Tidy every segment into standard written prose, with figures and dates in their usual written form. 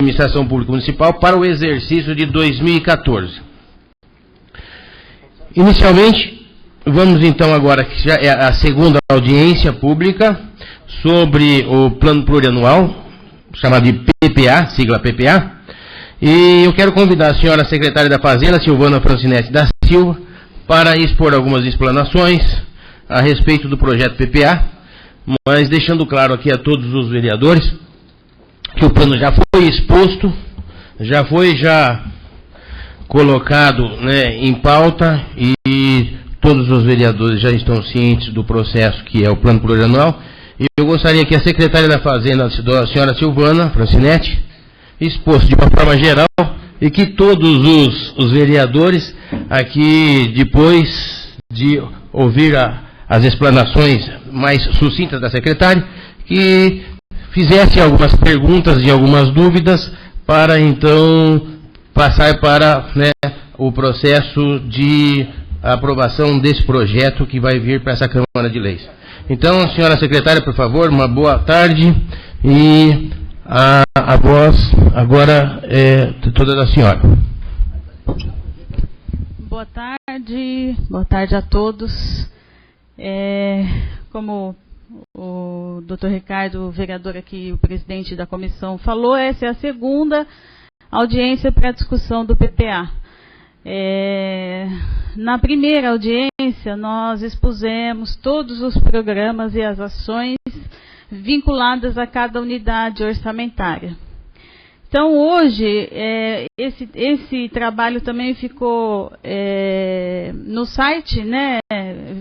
Administração Pública Municipal para o exercício de 2014. Inicialmente, vamos então agora, que já é a segunda audiência pública sobre o Plano Plurianual, chamado de PPA, sigla PPA, e eu quero convidar a senhora secretária da Fazenda, Silvana Francinetti da Silva, para expor algumas explanações a respeito do projeto PPA, mas deixando claro aqui a todos os vereadores que o plano já foi exposto, já foi colocado, né, em pauta, e todos os vereadores já estão cientes do processo que é o plano plurianual. E eu gostaria que a secretária da Fazenda, a senhora Silvana Francinetti, expôs de uma forma geral, e que todos os vereadores aqui, depois de ouvir as explanações mais sucintas da secretária, que fizesse algumas perguntas e algumas dúvidas, para então passar para, né, o processo de aprovação desse projeto que vai vir para essa Câmara de Leis. Então, senhora secretária, por favor, uma boa tarde, e a voz agora é toda da senhora. Boa tarde a todos. Como o doutor Ricardo, o vereador aqui, o presidente da comissão, falou, essa é a segunda audiência para a discussão do PPA. Na primeira audiência, nós expusemos todos os programas e as ações vinculadas a cada unidade orçamentária. Então, hoje, esse trabalho também ficou no site, né,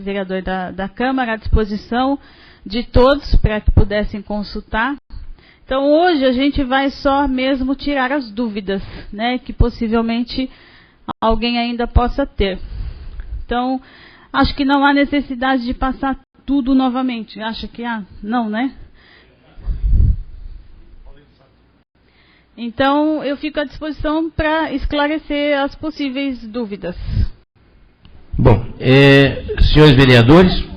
vereador da Câmara, à disposição de todos, para que pudessem consultar. Então, hoje a gente vai só mesmo tirar as dúvidas, né, que possivelmente alguém ainda possa ter. Então, acho que não há necessidade de passar tudo novamente. Acha que há? Não, né? Então, eu fico à disposição para esclarecer as possíveis dúvidas. Bom, senhores vereadores,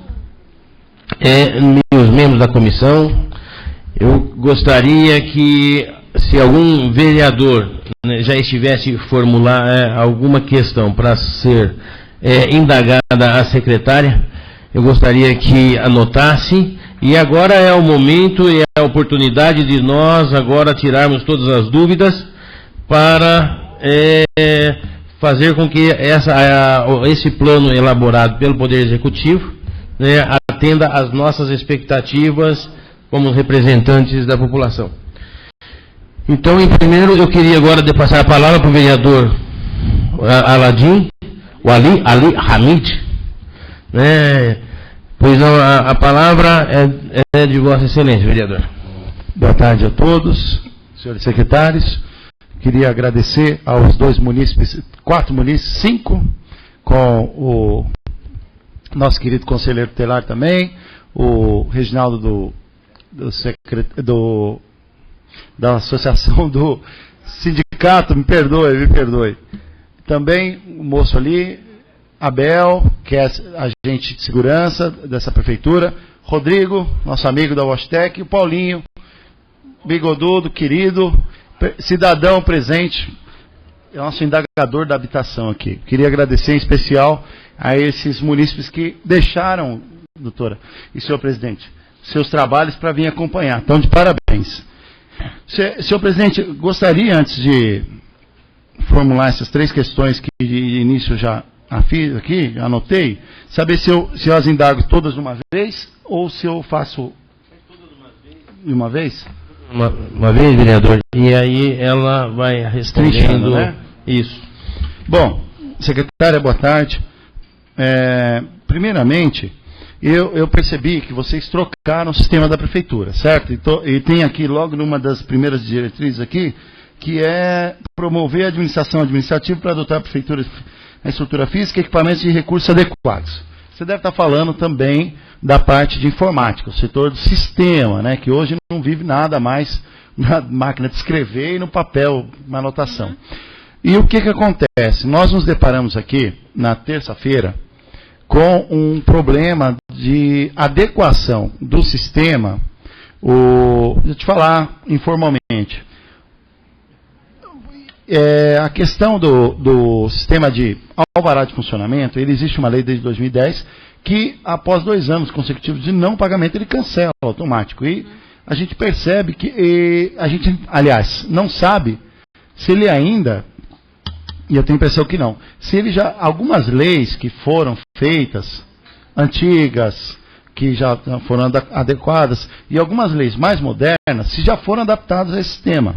meus membros da comissão, eu gostaria que, se algum vereador, né, já estivesse formular alguma questão para ser indagada à secretária, eu gostaria que anotasse. E agora é o momento e a oportunidade de nós agora tirarmos todas as dúvidas para fazer com que esse plano elaborado pelo Poder Executivo, né, atenda às nossas expectativas como representantes da população. Então, em primeiro, eu queria agora passar a palavra para o vereador Ali Hamid, né? Pois não, a palavra é de Vossa Excelência, vereador. Boa tarde a todos, senhores secretários. Queria agradecer aos 5, com o nosso querido conselheiro tutelar também, o Reginaldo da Associação do Sindicato, me perdoe. Também o moço ali, Abel, que é agente de segurança dessa prefeitura, Rodrigo, nosso amigo da Washtec, e o Paulinho, bigodudo, querido, cidadão presente, é nosso indagador da habitação aqui. Queria agradecer em especial a esses munícipes que deixaram, doutora e senhor presidente, seus trabalhos para vir acompanhar. Então, de parabéns. Senhor presidente, gostaria, antes de formular essas 3 questões que de início já fiz aqui, anotei, saber se eu as indago todas de uma vez ou se eu faço de uma vez? Uma vez, vereador, e aí ela vai respondendo, né? Isso. Bom, secretária, boa tarde. Primeiramente, eu percebi que vocês trocaram o sistema da prefeitura, certo? E tem aqui, logo numa das primeiras diretrizes aqui, que é promover a administrativa para adotar a prefeitura a estrutura física e equipamentos de recursos adequados. Você deve estar falando também da parte de informática, o setor do sistema, né, que hoje não vive nada mais na máquina de escrever e no papel, na anotação. E o que acontece? Nós nos deparamos aqui, na terça-feira, com um problema de adequação do sistema, vou te falar informalmente, a questão do sistema de alvará de funcionamento, ele existe uma lei desde 2010 que, após 2 anos consecutivos de não pagamento, ele cancela automático. E a gente percebe que, a gente, aliás, não sabe se ele ainda, e eu tenho a impressão que não, se ele já, algumas leis que foram feitas, antigas, que já foram adequadas, e algumas leis mais modernas, se já foram adaptadas a esse sistema.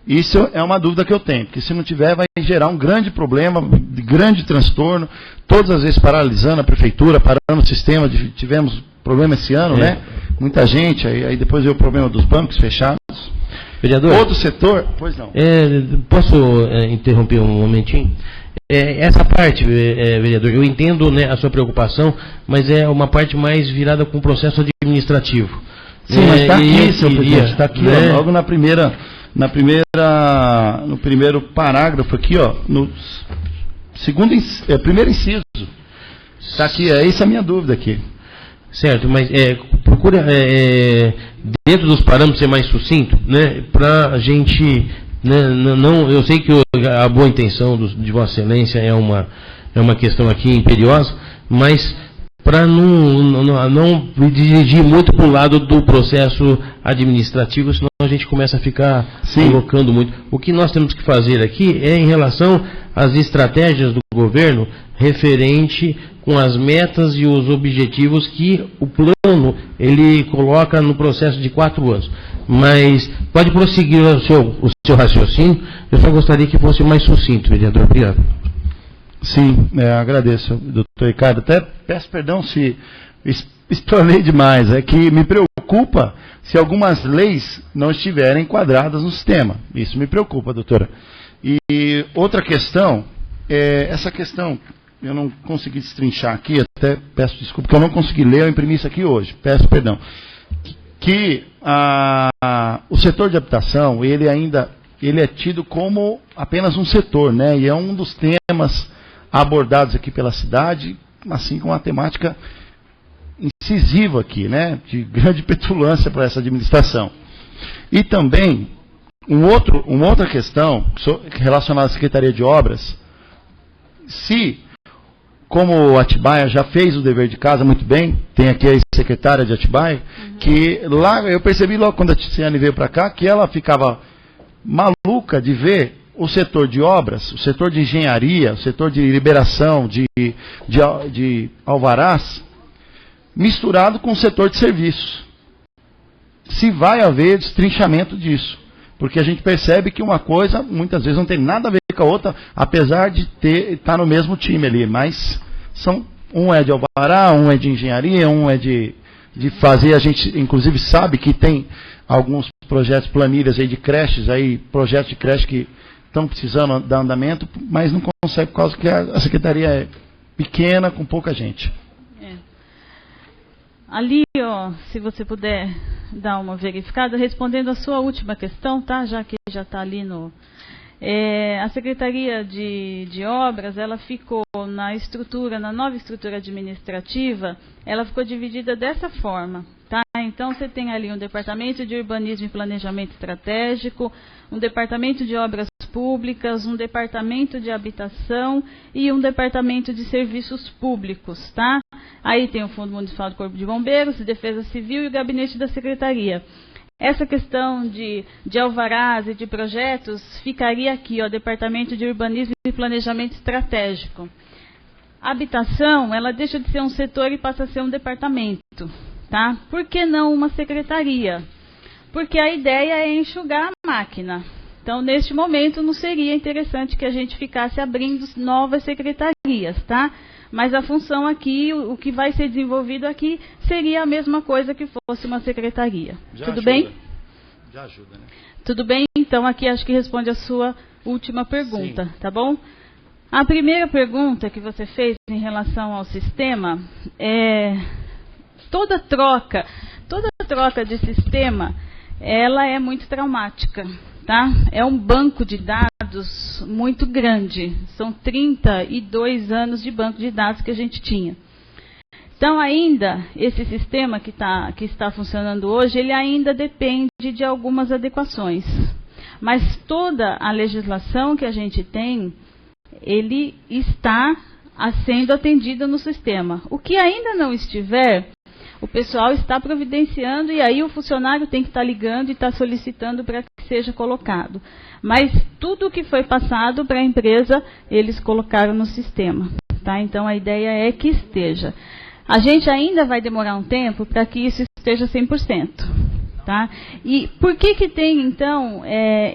Isso é uma dúvida que eu tenho, porque se não tiver vai gerar um grande problema, grande transtorno, todas as vezes paralisando a prefeitura, parando o sistema, tivemos problema esse ano, né? Muita gente, aí depois veio o problema dos bancos fechados. Vereador? Outro setor? Pois não. Posso interromper um momentinho? Essa parte, vereador, eu entendo, né, a sua preocupação, mas é uma parte mais virada com o processo administrativo. Sim, mas está aqui, senhor presidente, está aqui, né? Logo no primeiro parágrafo aqui, ó, no primeiro inciso. Está aqui, essa é a minha dúvida aqui. Certo, mas procura, dentro dos parâmetros, ser mais sucinto, né, para a gente, né, não, eu sei que a boa intenção de Vossa Excelência é uma questão aqui imperiosa, mas para não dirigir muito para o lado do processo administrativo, senão a gente começa a ficar colocando muito. O que nós temos que fazer aqui é em relação às estratégias do governo referente com as metas e os objetivos que o plano ele coloca no processo de 4 anos. Mas pode prosseguir o seu raciocínio, eu só gostaria que fosse mais sucinto, vereador. Obrigado. Sim, agradeço, doutor Ricardo. Até peço perdão se explanei demais. É que me preocupa se algumas leis não estiverem enquadradas no sistema. Isso me preocupa, doutora. E outra questão, essa questão, eu não consegui destrinchar aqui, até peço desculpa, porque eu não consegui ler, eu imprimi isso aqui hoje, peço perdão. Que o setor de habitação, ele é tido como apenas um setor, né? E é um dos temas abordados aqui pela cidade, assim com uma temática incisiva aqui, né? De grande petulância para essa administração. E também, uma outra questão relacionada à Secretaria de Obras, como o Atibaia já fez o dever de casa muito bem, tem aqui a secretária de Atibaia, que lá eu percebi logo quando a Tiziane veio para cá, que ela ficava maluca de ver o setor de obras, o setor de engenharia, o setor de liberação de alvarás, misturado com o setor de serviços. Se vai haver destrinchamento disso. Porque a gente percebe que uma coisa, muitas vezes, não tem nada a ver com a outra, apesar de estar no mesmo time ali. Mas um é de alvará, um é de engenharia, um é de fazer. A gente, inclusive, sabe que tem alguns projetos, planilhas aí de creches, projetos de creche que estão precisando dar andamento, mas não consegue por causa que a secretaria é pequena, com pouca gente. Ali, ó, se você puder dar uma verificada, respondendo a sua última questão, tá? Já que já está ali no... a Secretaria de Obras, ela ficou na nova estrutura administrativa, ela ficou dividida dessa forma, tá? Então, você tem ali um departamento de urbanismo e planejamento estratégico, um departamento de obras públicas, um departamento de habitação e um departamento de serviços públicos, tá? Aí tem o Fundo Municipal do Corpo de Bombeiros, Defesa Civil e o Gabinete da Secretaria. Essa questão de alvarás e de projetos ficaria aqui, ó, Departamento de Urbanismo e Planejamento Estratégico. A habitação, ela deixa de ser um setor e passa a ser um departamento, tá? Por que não uma secretaria? Porque a ideia é enxugar a máquina. Então, neste momento, não seria interessante que a gente ficasse abrindo novas secretarias, tá? Mas a função aqui, o que vai ser desenvolvido aqui, seria a mesma coisa que fosse uma secretaria. Tudo bem? Já ajuda, né? Tudo bem? Então, aqui acho que responde a sua última pergunta, sim, tá bom? A primeira pergunta que você fez em relação ao sistema, toda troca de sistema, ela é muito traumática, tá? É um banco de dados muito grande. São 32 anos de banco de dados que a gente tinha. Então, ainda, esse sistema que está funcionando hoje, ele ainda depende de algumas adequações. Mas toda a legislação que a gente tem, ele está sendo atendida no sistema. O que ainda não estiver, o pessoal está providenciando e aí o funcionário tem que estar ligando e estar solicitando para que seja colocado. Mas tudo que foi passado para a empresa, eles colocaram no sistema. Tá? Então a ideia é que esteja. A gente ainda vai demorar um tempo para que isso esteja 100%. Tá? E por que tem, então,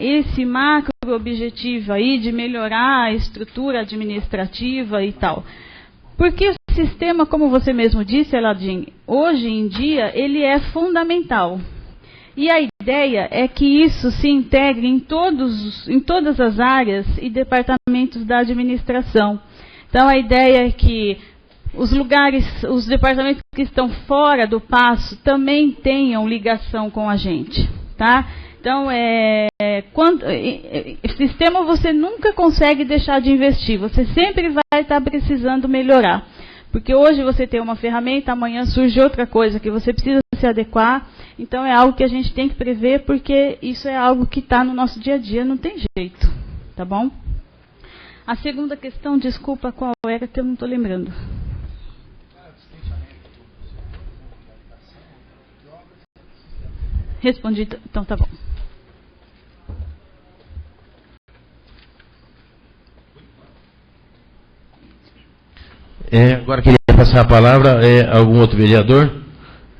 esse macro objetivo aí de melhorar a estrutura administrativa e tal? Porque o sistema, como você mesmo disse, Eladim, hoje em dia, ele é fundamental. E a ideia é que isso se integre em todas as áreas e departamentos da administração. Então, a ideia é que os departamentos que estão fora do passo também tenham ligação com a gente, tá? Então, sistema você nunca consegue deixar de investir, você sempre vai estar precisando melhorar. Porque hoje você tem uma ferramenta, amanhã surge outra coisa que você precisa se adequar. Então, é algo que a gente tem que prever, porque isso é algo que está no nosso dia a dia, não tem jeito, tá bom? A segunda questão, desculpa, qual era que eu não estou lembrando? Respondi, então tá bom. Agora queria passar a palavra a algum outro vereador.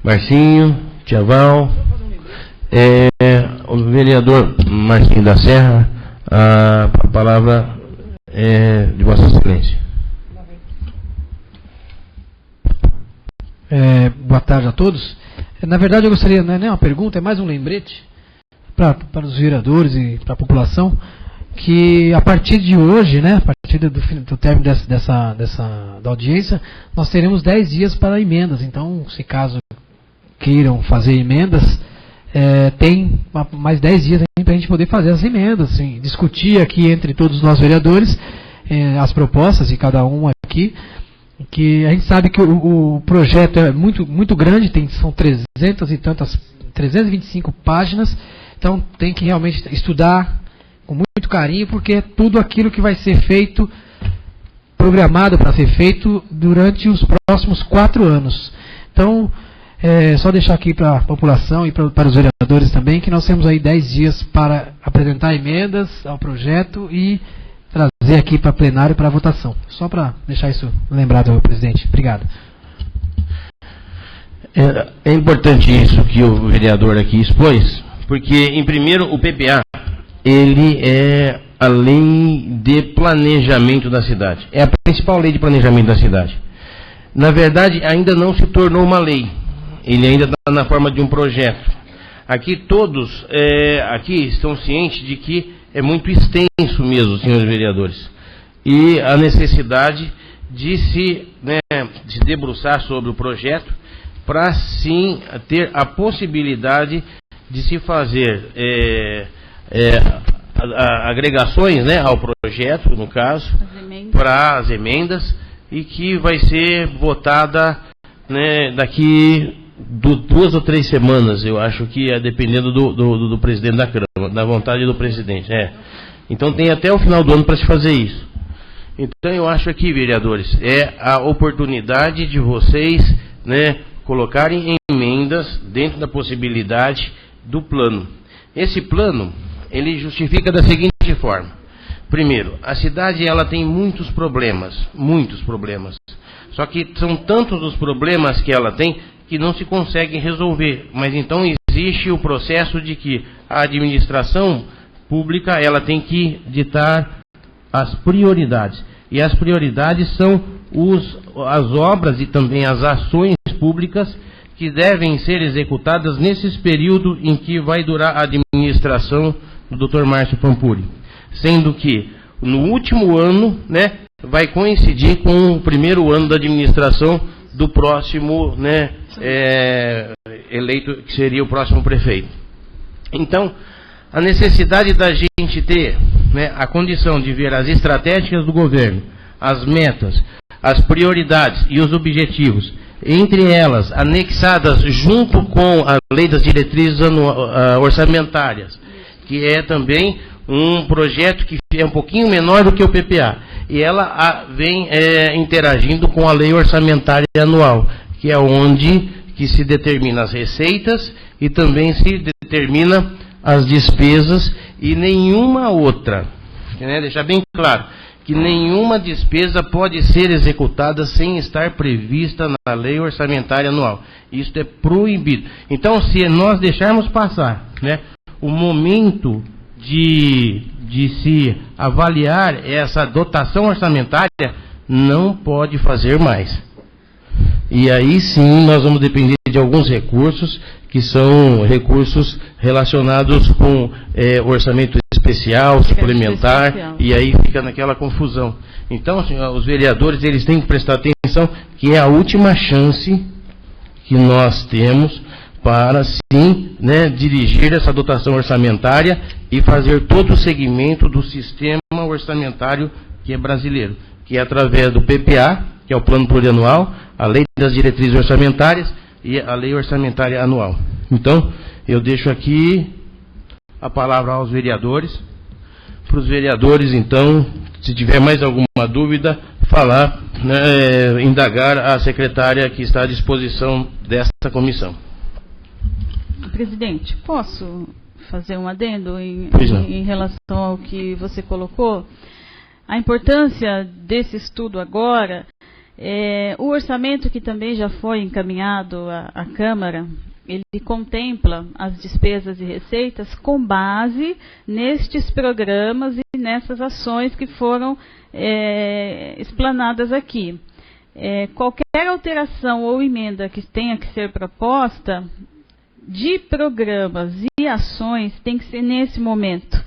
Marcinho, Tchaval. O vereador Marcinho da Serra, a palavra é de Vossa Excelência. Boa tarde a todos. Na verdade, eu gostaria, não é nem uma pergunta, é mais um lembrete para os vereadores e para a população, que a partir de hoje, né, a partir do término da audiência, nós teremos 10 dias para emendas. Então, se caso queiram fazer emendas, tem mais 10 dias para a gente poder fazer as emendas, assim, discutir aqui entre todos nós vereadores as propostas de cada um aqui. Que a gente sabe que o projeto é muito grande, são 325 páginas, então tem que realmente estudar com muito carinho, porque é tudo aquilo que vai ser feito, programado para ser feito durante os próximos 4 anos. Então, só deixar aqui para a população e para os vereadores também, que nós temos aí 10 dias para apresentar emendas ao projeto e trazer aqui para plenário para votação. Só para deixar isso lembrado, presidente. Obrigado. É importante isso que o vereador aqui expôs, porque, em primeiro, o PPA, ele é a lei de planejamento da cidade. É a principal lei de planejamento da cidade. Na verdade, ainda não se tornou uma lei. Ele ainda está na forma de um projeto. Aqui todos aqui estão cientes de que é muito extenso mesmo, senhores vereadores. E a necessidade de se debruçar sobre o projeto para sim ter a possibilidade de se fazer agregações, né, ao projeto, no caso, para as emendas, e que vai ser votada, né, daqui 2 ou 3 semanas, eu acho que dependendo do presidente da Câmara, da vontade do presidente. Então tem até o final do ano para se fazer isso. Então eu acho aqui, vereadores, é a oportunidade de vocês, né, colocarem emendas dentro da possibilidade do plano. Esse plano, ele justifica da seguinte forma. Primeiro, a cidade ela tem muitos problemas. Só que são tantos os problemas que ela tem que não se conseguem resolver. Mas então existe o processo de que a administração pública ela tem que ditar as prioridades. E as prioridades são as obras e também as ações públicas que devem ser executadas nesses períodos em que vai durar a administração do Dr. Márcio Pampuri. Sendo que no último ano, né, vai coincidir com o primeiro ano da administração do próximo, né, eleito, que seria o próximo prefeito. Então, a necessidade da gente ter, né, a condição de ver as estratégicas do governo, as metas, as prioridades e os objetivos, entre elas anexadas junto com a lei das diretrizes orçamentárias, que é também um projeto que é um pouquinho menor do que o PPA. E ela vem interagindo com a lei orçamentária anual, que é onde que se determina as receitas e também se determina as despesas e nenhuma outra. Né? Deixar bem claro que nenhuma despesa pode ser executada sem estar prevista na lei orçamentária anual. Isso é proibido. Então, se nós deixarmos passar, né, o momento de se avaliar essa dotação orçamentária, não pode fazer mais. E aí sim nós vamos depender de alguns recursos, que são recursos relacionados com orçamento especial, suplementar, e aí fica naquela confusão. Então, assim, os vereadores eles têm que prestar atenção que é a última chance que nós temos para, sim, né, dirigir essa dotação orçamentária e fazer todo o segmento do sistema orçamentário que é brasileiro, que é através do PPA, que é o Plano Plurianual, a Lei das Diretrizes Orçamentárias e a Lei Orçamentária Anual. Então, eu deixo aqui a palavra aos vereadores, para os vereadores, então, se tiver mais alguma dúvida, falar, né, indagar a secretária que está à disposição desta comissão. Presidente, posso fazer um adendo em relação ao que você colocou? A importância desse estudo agora, o orçamento que também já foi encaminhado à Câmara, ele contempla as despesas e receitas com base nestes programas e nessas ações que foram explanadas aqui. Qualquer alteração ou emenda que tenha que ser proposta de programas e ações tem que ser nesse momento,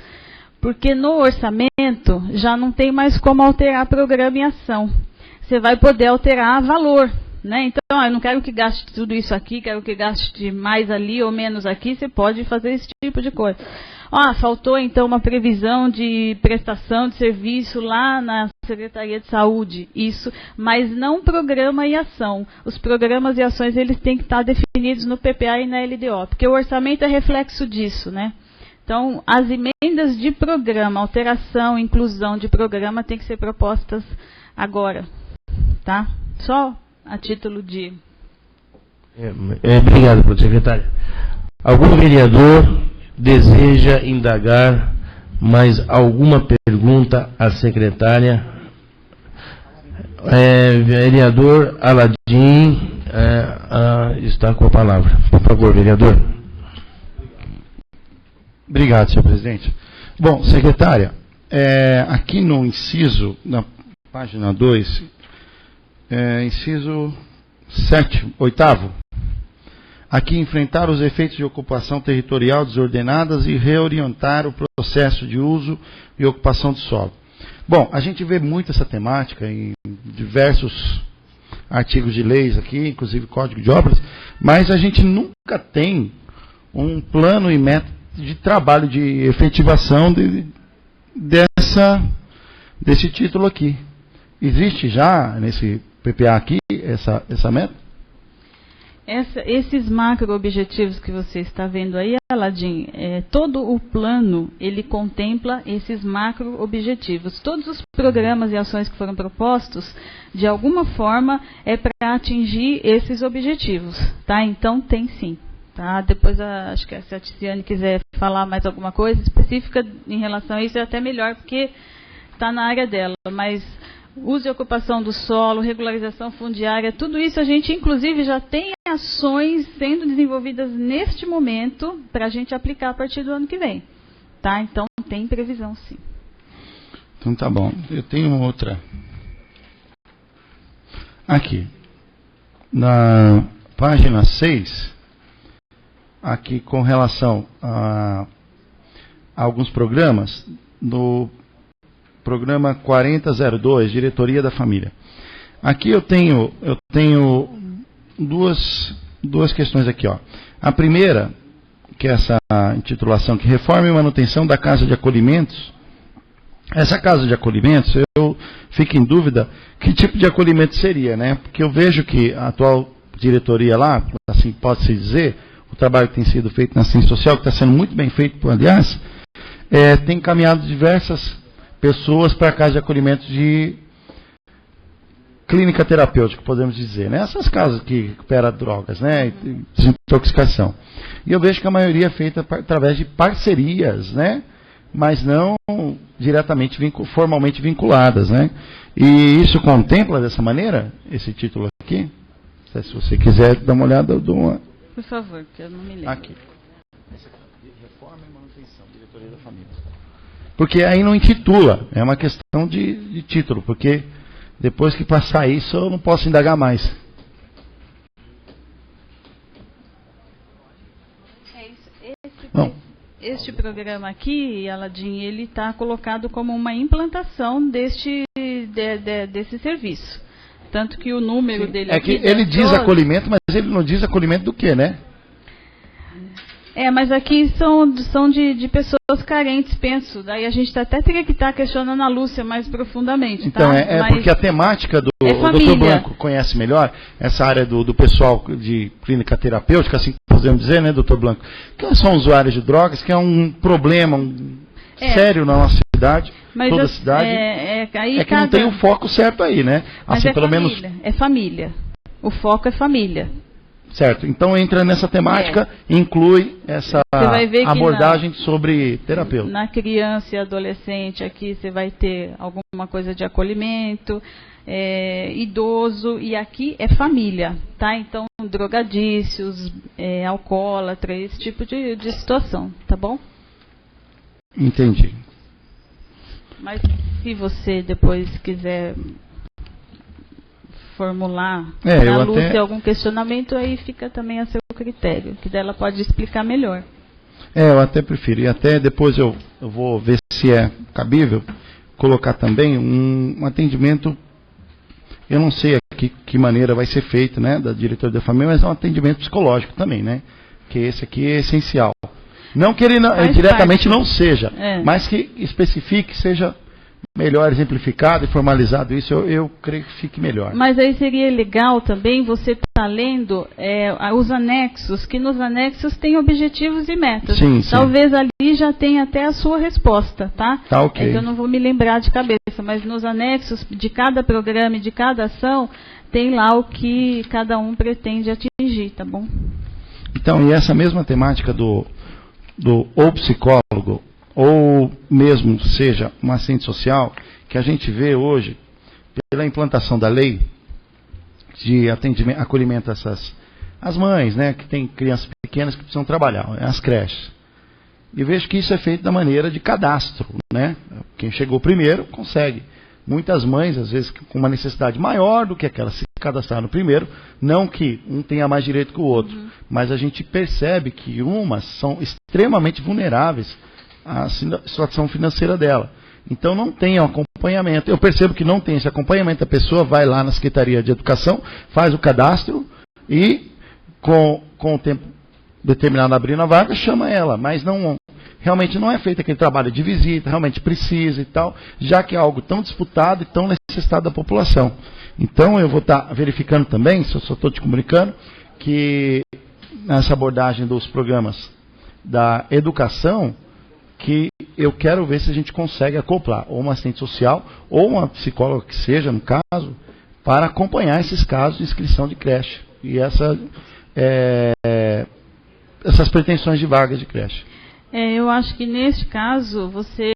porque no orçamento já não tem mais como alterar programa e ação. Você vai poder alterar valor, né? Então, eu não quero que gaste tudo isso aqui, quero que gaste mais ali ou menos aqui, você pode fazer esse tipo de coisa. Faltou então uma previsão de prestação de serviço lá na Secretaria de Saúde, isso, mas não programa e ação. Os programas e ações eles têm que estar definidos no PPA e na LDO, porque o orçamento é reflexo disso, né? Então, as emendas de programa, alteração, inclusão de programa têm que ser propostas agora, tá? Só a título de... Obrigado, secretária. Algum vereador deseja indagar mais alguma pergunta à secretária? Vereador Aladim está com a palavra. Por favor, vereador. Obrigado, senhor presidente. Bom, secretária, aqui no inciso, na página 2, inciso 8º, aqui enfrentar os efeitos de ocupação territorial desordenadas e reorientar o processo de uso e ocupação do solo. Bom, a gente vê muito essa temática em diversos artigos de leis aqui, inclusive Código de Obras, mas a gente nunca tem um plano e método de trabalho de efetivação desse título aqui. Existe já nesse PPA aqui essa meta? Esses macro-objetivos que você está vendo aí, Aladim, todo o plano, ele contempla esses macro-objetivos. Todos os programas e ações que foram propostos, de alguma forma, é para atingir esses objetivos, tá? Então, tem sim. Tá? Depois, acho que se a Tiziane quiser falar mais alguma coisa específica em relação a isso, é até melhor, porque está na área dela. Mas uso e ocupação do solo, regularização fundiária, tudo isso a gente, inclusive, já tem ações sendo desenvolvidas neste momento para a gente aplicar a partir do ano que vem. Tá? Então, tem previsão, sim. Então, tá bom. Eu tenho outra. Aqui. Na página 6... aqui com relação a alguns programas, no programa 4002, Diretoria da Família. Aqui eu tenho duas questões aqui, ó. A primeira, que é essa intitulação, que reforma e manutenção da casa de acolhimentos. Essa casa de acolhimentos, eu fico em dúvida que tipo de acolhimento seria, né? Porque eu vejo que a atual diretoria lá, assim pode-se dizer, o trabalho que tem sido feito na assistência social, que está sendo muito bem feito, aliás, tem encaminhado diversas pessoas para casa de acolhimento de clínica terapêutica, podemos dizer, né? Essas casas que recuperam drogas, né? Desintoxicação. E eu vejo que a maioria é feita através de parcerias, né? Mas não diretamente, formalmente vinculadas, né? E isso contempla dessa maneira, esse título aqui? Se você quiser dar uma olhada, eu dou uma... Por favor, que eu não me lembro. Aqui. Reforma e manutenção, diretoria da família. Porque aí não intitula, é uma questão de título, porque depois que passar isso eu não posso indagar mais. Este programa aqui, Aladim, ele está colocado como uma implantação desse serviço. Tanto que o número dele aqui... É que ele diz acolhimento, mas ele não diz acolhimento do quê, né? Mas aqui são de pessoas carentes, penso. Daí a gente até teria que estar questionando a Lúcia mais profundamente. Então, tá? Porque a temática do Dr. Blanco conhece melhor essa área do pessoal de clínica terapêutica, assim podemos dizer, né, Dr. Blanco? Que são usuários de drogas, que é um problema sério na nossa cidade, mas toda a cidade. Que não tem o foco certo aí, né? Mas assim, pelo menos... É família. O foco é família. Certo, então entra nessa temática, inclui essa abordagem sobre terapeuta. Na criança e adolescente aqui você vai ter alguma coisa de acolhimento, idoso, e aqui é família, tá? Então, drogadícios, alcoólatra, esse tipo de situação, tá bom? Entendi. Mas se você depois quiser formular para a Lúcia algum questionamento, aí fica também a seu critério, que dela pode explicar melhor. Eu até prefiro, e até depois eu vou ver se é cabível colocar também um atendimento, eu não sei que maneira vai ser feito, né, da diretoria da família, mas é um atendimento psicológico também, né, que esse aqui é essencial. Não que ele diretamente não seja, mas que especifique, seja melhor exemplificado e formalizado isso, eu creio que fique melhor. Mas aí seria legal também você estar lendo os anexos, que nos anexos tem objetivos e metas. Sim. Talvez ali já tenha até a sua resposta, tá? Tá, ok. Eu não vou me lembrar de cabeça, mas nos anexos de cada programa e de cada ação, tem lá o que cada um pretende atingir, tá bom? Então, e essa mesma temática do ou psicólogo, ou mesmo seja um assistente social, que a gente vê hoje, pela implantação da lei de atendimento, acolhimento às mães, né, que tem crianças pequenas que precisam trabalhar, as creches. E vejo que isso é feito da maneira de cadastro, né? Quem chegou primeiro consegue. Muitas mães, às vezes, com uma necessidade maior do que aquela se cadastrar no primeiro, não que um tenha mais direito que o outro, mas a gente percebe que umas são extremamente vulneráveis à situação financeira dela. Então não tem um acompanhamento. Eu percebo que não tem esse acompanhamento. A pessoa vai lá na Secretaria de Educação, faz o cadastro e, com o tempo determinado abrindo a vaga, chama ela, mas realmente não é feito aquele trabalho de visita, realmente precisa e tal, já que é algo tão disputado e tão necessitado da população. Então eu vou estar verificando também, se eu só estou te comunicando, que nessa abordagem dos programas da educação, que eu quero ver se a gente consegue acoplar ou uma assistente social ou uma psicóloga que seja, no caso, para acompanhar esses casos de inscrição de creche e essas pretensões de vagas de creche. Eu acho que neste caso você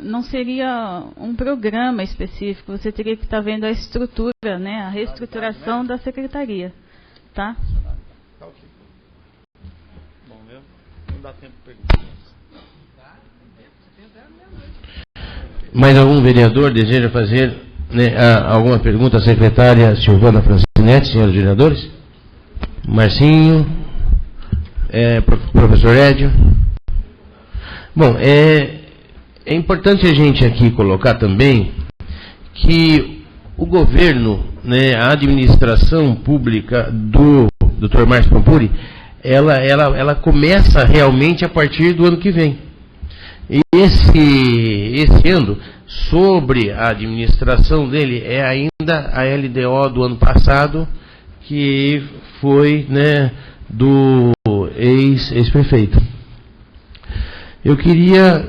não seria um programa específico, você teria que estar vendo a estrutura, né, a reestruturação da secretaria, tá? Tá ok. Bom, não dá tempo para perguntar. Mais algum vereador deseja fazer alguma pergunta à secretária Silvana Francinetti, senhores vereadores? Marcinho, professor Edio. Bom, é importante a gente aqui colocar também que o governo, né, a administração pública do Dr. Márcio Pampuri, ela começa realmente a partir do ano que vem. E esse ano, sobre a administração dele, é ainda a LDO do ano passado, que foi, né, do ex-prefeito. Eu queria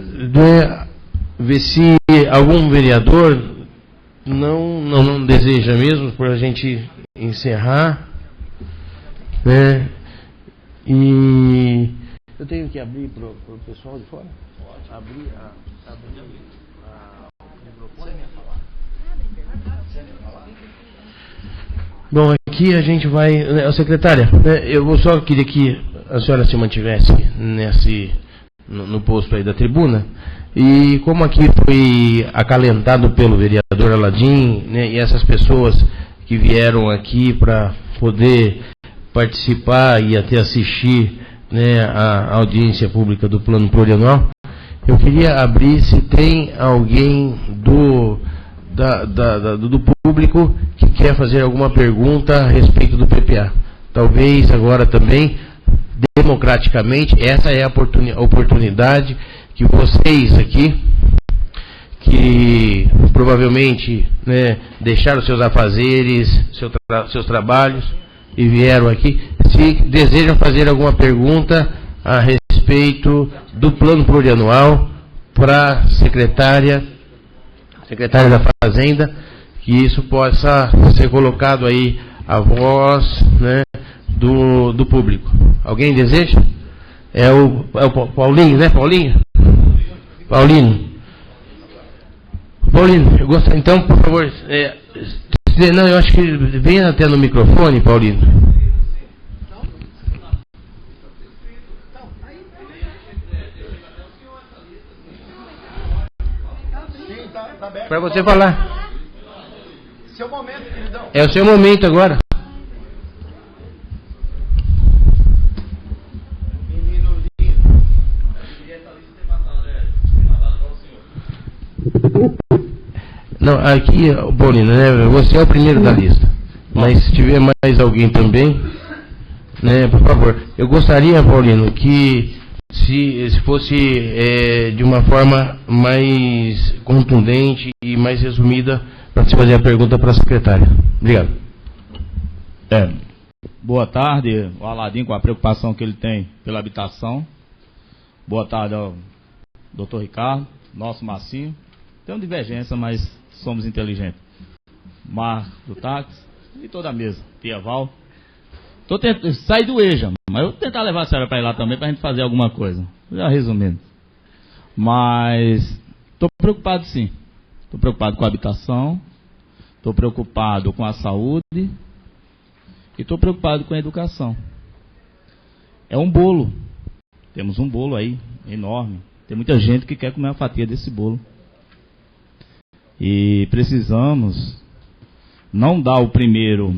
ver se algum vereador não deseja mesmo, para a gente encerrar, né? E eu tenho que abrir para o pessoal de fora? Pode. Abrir Bom, aqui a gente vai... Secretária, eu vou só querer que a senhora se mantivesse no posto aí da tribuna. E como aqui foi acalentado pelo vereador Aladim, né, e essas pessoas que vieram aqui para poder participar e até assistir, né, a audiência pública do plano plurianual, eu queria abrir se tem alguém do público que quer fazer alguma pergunta a respeito do PPA. Talvez agora também, democraticamente, essa é a oportunidade que vocês aqui, que provavelmente, né, deixaram seus afazeres, seus trabalhos e vieram aqui, se desejam fazer alguma pergunta a respeito do plano plurianual para a secretária da Fazenda, que isso possa ser colocado aí a voz, né, do público. Alguém deseja? É o Paulinho, né, Paulinho? Paulinho, eu gostaria, então, por favor, não, eu acho que venha até no microfone, Paulinho. Para você falar. Seu momento, queridão. É o seu momento agora. Não, aqui, Paulino, né, você é o primeiro da lista. Mas se tiver mais alguém também, né, por favor. Eu gostaria, Paulino, que se fosse de uma forma mais contundente e mais resumida, para você fazer a pergunta para a secretária. Obrigado. Boa tarde, o Aladim, com a preocupação que ele tem pela habitação. Boa tarde ao doutor Ricardo, nosso Marcinho. Temos divergência, mas somos inteligentes. Mar do táxi e toda a mesa. Tia Val. Tô tentando sair do EJA, mas eu vou tentar levar a senhora para ir lá também para a gente fazer alguma coisa. Já resumindo. Mas estou preocupado sim. Estou preocupado com a habitação. Estou preocupado com a saúde. E estou preocupado com a educação. É um bolo. Temos um bolo aí, enorme. Tem muita gente que quer comer uma fatia desse bolo. E precisamos não dar o primeiro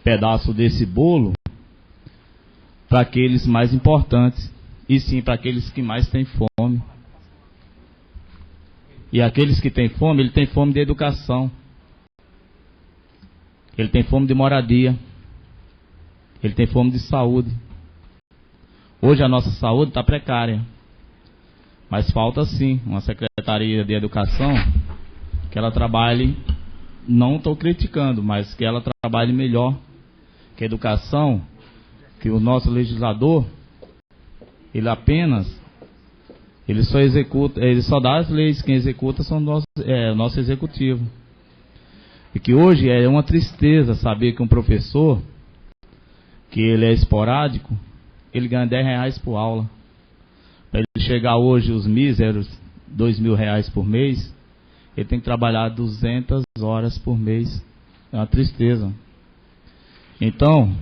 pedaço desse bolo para aqueles mais importantes, e sim para aqueles que mais têm fome. E aqueles que têm fome, ele tem fome de educação. Ele tem fome de moradia. Ele tem fome de saúde. Hoje a nossa saúde está precária. Mas falta sim uma Secretaria de Educação que ela trabalhe, não estou criticando, mas que ela trabalhe melhor. Que a educação, que o nosso legislador, ele só executa, ele só dá as leis, quem executa são o nosso executivo. E que hoje é uma tristeza saber que um professor, que ele é esporádico, ele ganha R$10 por aula. Para ele chegar hoje os míseros R$2.000 por mês, ele tem que trabalhar 200 horas por mês. É uma tristeza. Então,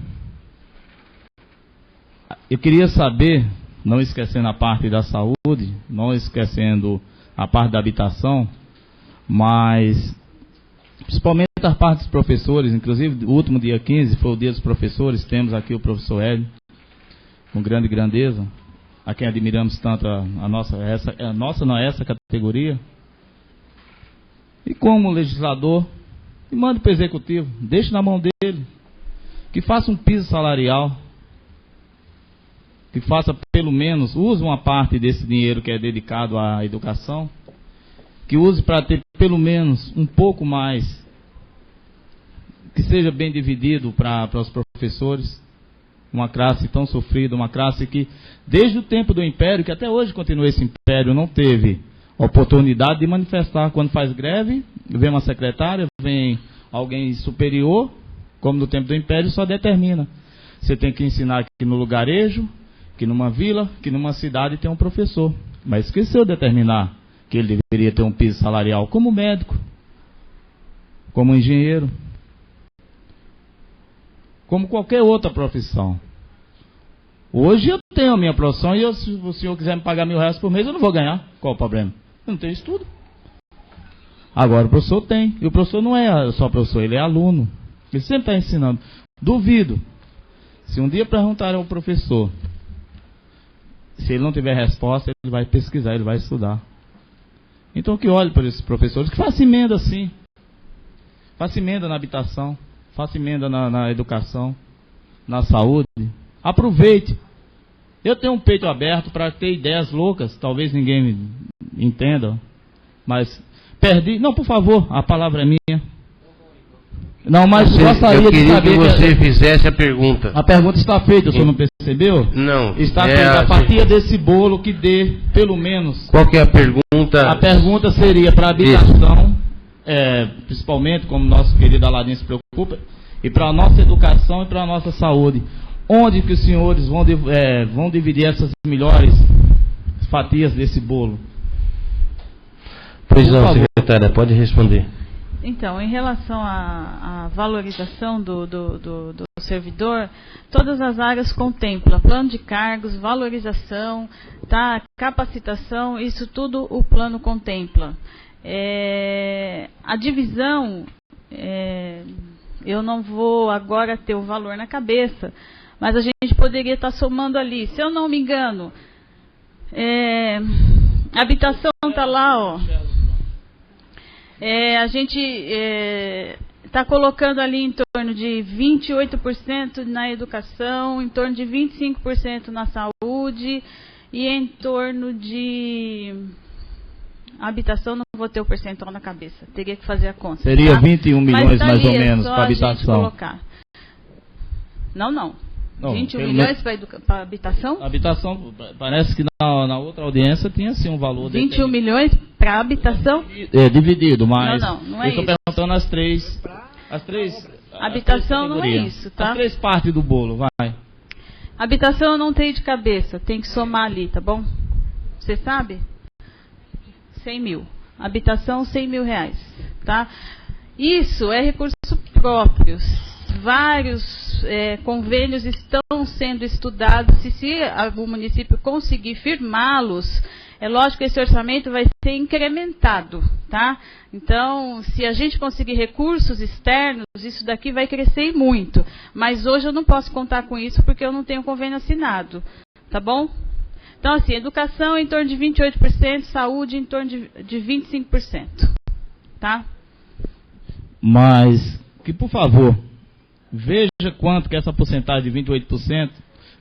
eu queria saber, não esquecendo a parte da saúde, não esquecendo a parte da habitação, mas principalmente a parte dos professores. Inclusive o último dia 15 foi o dia dos professores. Temos aqui o professor Hélio, com grande grandeza, a quem admiramos tanto essa categoria. E como legislador, e manda para o executivo, deixe na mão dele, que faça um piso salarial, que faça pelo menos, use uma parte desse dinheiro que é dedicado à educação, que use para ter pelo menos um pouco mais, que seja bem dividido para os professores, uma classe tão sofrida, uma classe que, desde o tempo do Império, que até hoje continua esse Império, não teve oportunidade de manifestar. Quando faz greve, vem uma secretária, vem alguém superior, como no tempo do Império, só determina. Você tem que ensinar que no lugarejo, que numa vila, que numa cidade tem um professor. Mas esqueceu de determinar que ele deveria ter um piso salarial como médico, como engenheiro, como qualquer outra profissão. Hoje eu tenho a minha profissão e se o senhor quiser me pagar R$1.000 por mês, eu não vou ganhar. Qual o problema? Eu não tenho estudo. Agora o professor tem. E o professor não é só professor, ele é aluno. Ele sempre está ensinando. Duvido. Se um dia perguntarem ao professor, se ele não tiver resposta, ele vai pesquisar, ele vai estudar. Então que olhe para esses professores, que faça emenda assim. Faça emenda na habitação, faça emenda na educação, na saúde. Aproveite. Eu tenho um peito aberto para ter ideias loucas, talvez ninguém me entenda, mas perdi. Não, por favor, a palavra é minha. Não, mas gostaria de saber que você fizesse a pergunta. A pergunta está feita, o senhor não percebeu? Não. Está feita. A partir desse bolo que dê, pelo menos. Qual que é a pergunta? A pergunta seria para a habitação, principalmente, como nosso querido Aladim se preocupa, e para a nossa educação e para a nossa saúde. Onde que os senhores vão dividir essas melhores fatias desse bolo? Pois não, secretária, pode responder. Então, em relação à valorização do servidor, todas as áreas contemplam plano de cargos, valorização, tá, capacitação, isso tudo o plano contempla. A divisão, eu não vou agora ter o valor na cabeça, mas a gente poderia estar somando ali. Se eu não me engano, a habitação está lá, ó. A gente está colocando ali em torno de 28% na educação, em torno de 25% na saúde e em torno de habitação, não vou ter o percentual na cabeça, teria que fazer a conta. Seria 21 milhões tá mais ali, ou menos para habitação. Não. 21 milhões para habitação? Habitação, parece que na outra audiência tinha sim um valor. 21 milhões para habitação? Dividido, mas não é eu estou perguntando as três. Habitação não é isso, tá? As 3 partes do bolo, vai. Habitação eu não tenho de cabeça, tem que somar ali, tá bom? Você sabe? 100 mil. Habitação, 100 mil reais, tá? Isso é recurso próprio. Vários convênios estão sendo estudados. Se o município conseguir firmá-los, é lógico que esse orçamento vai ser incrementado, tá? Então, se a gente conseguir recursos externos, isso daqui vai crescer muito. Mas hoje eu não posso contar com isso porque eu não tenho convênio assinado, tá bom? Então, assim, educação em torno de 28%, saúde em torno de 25%, tá? Mas, que por favor, veja quanto que essa porcentagem de 28%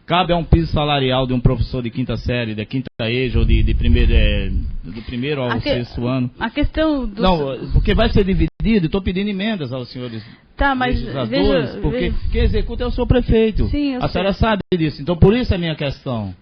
cabe a um piso salarial de um professor de quinta série, da quinta EJA, ou do primeiro ao sexto ano. A questão do... Não, porque vai ser dividido, estou pedindo emendas aos senhores legisladores, porque quem executa é o seu prefeito. Sim, a senhora sabe disso, então por isso é a minha questão.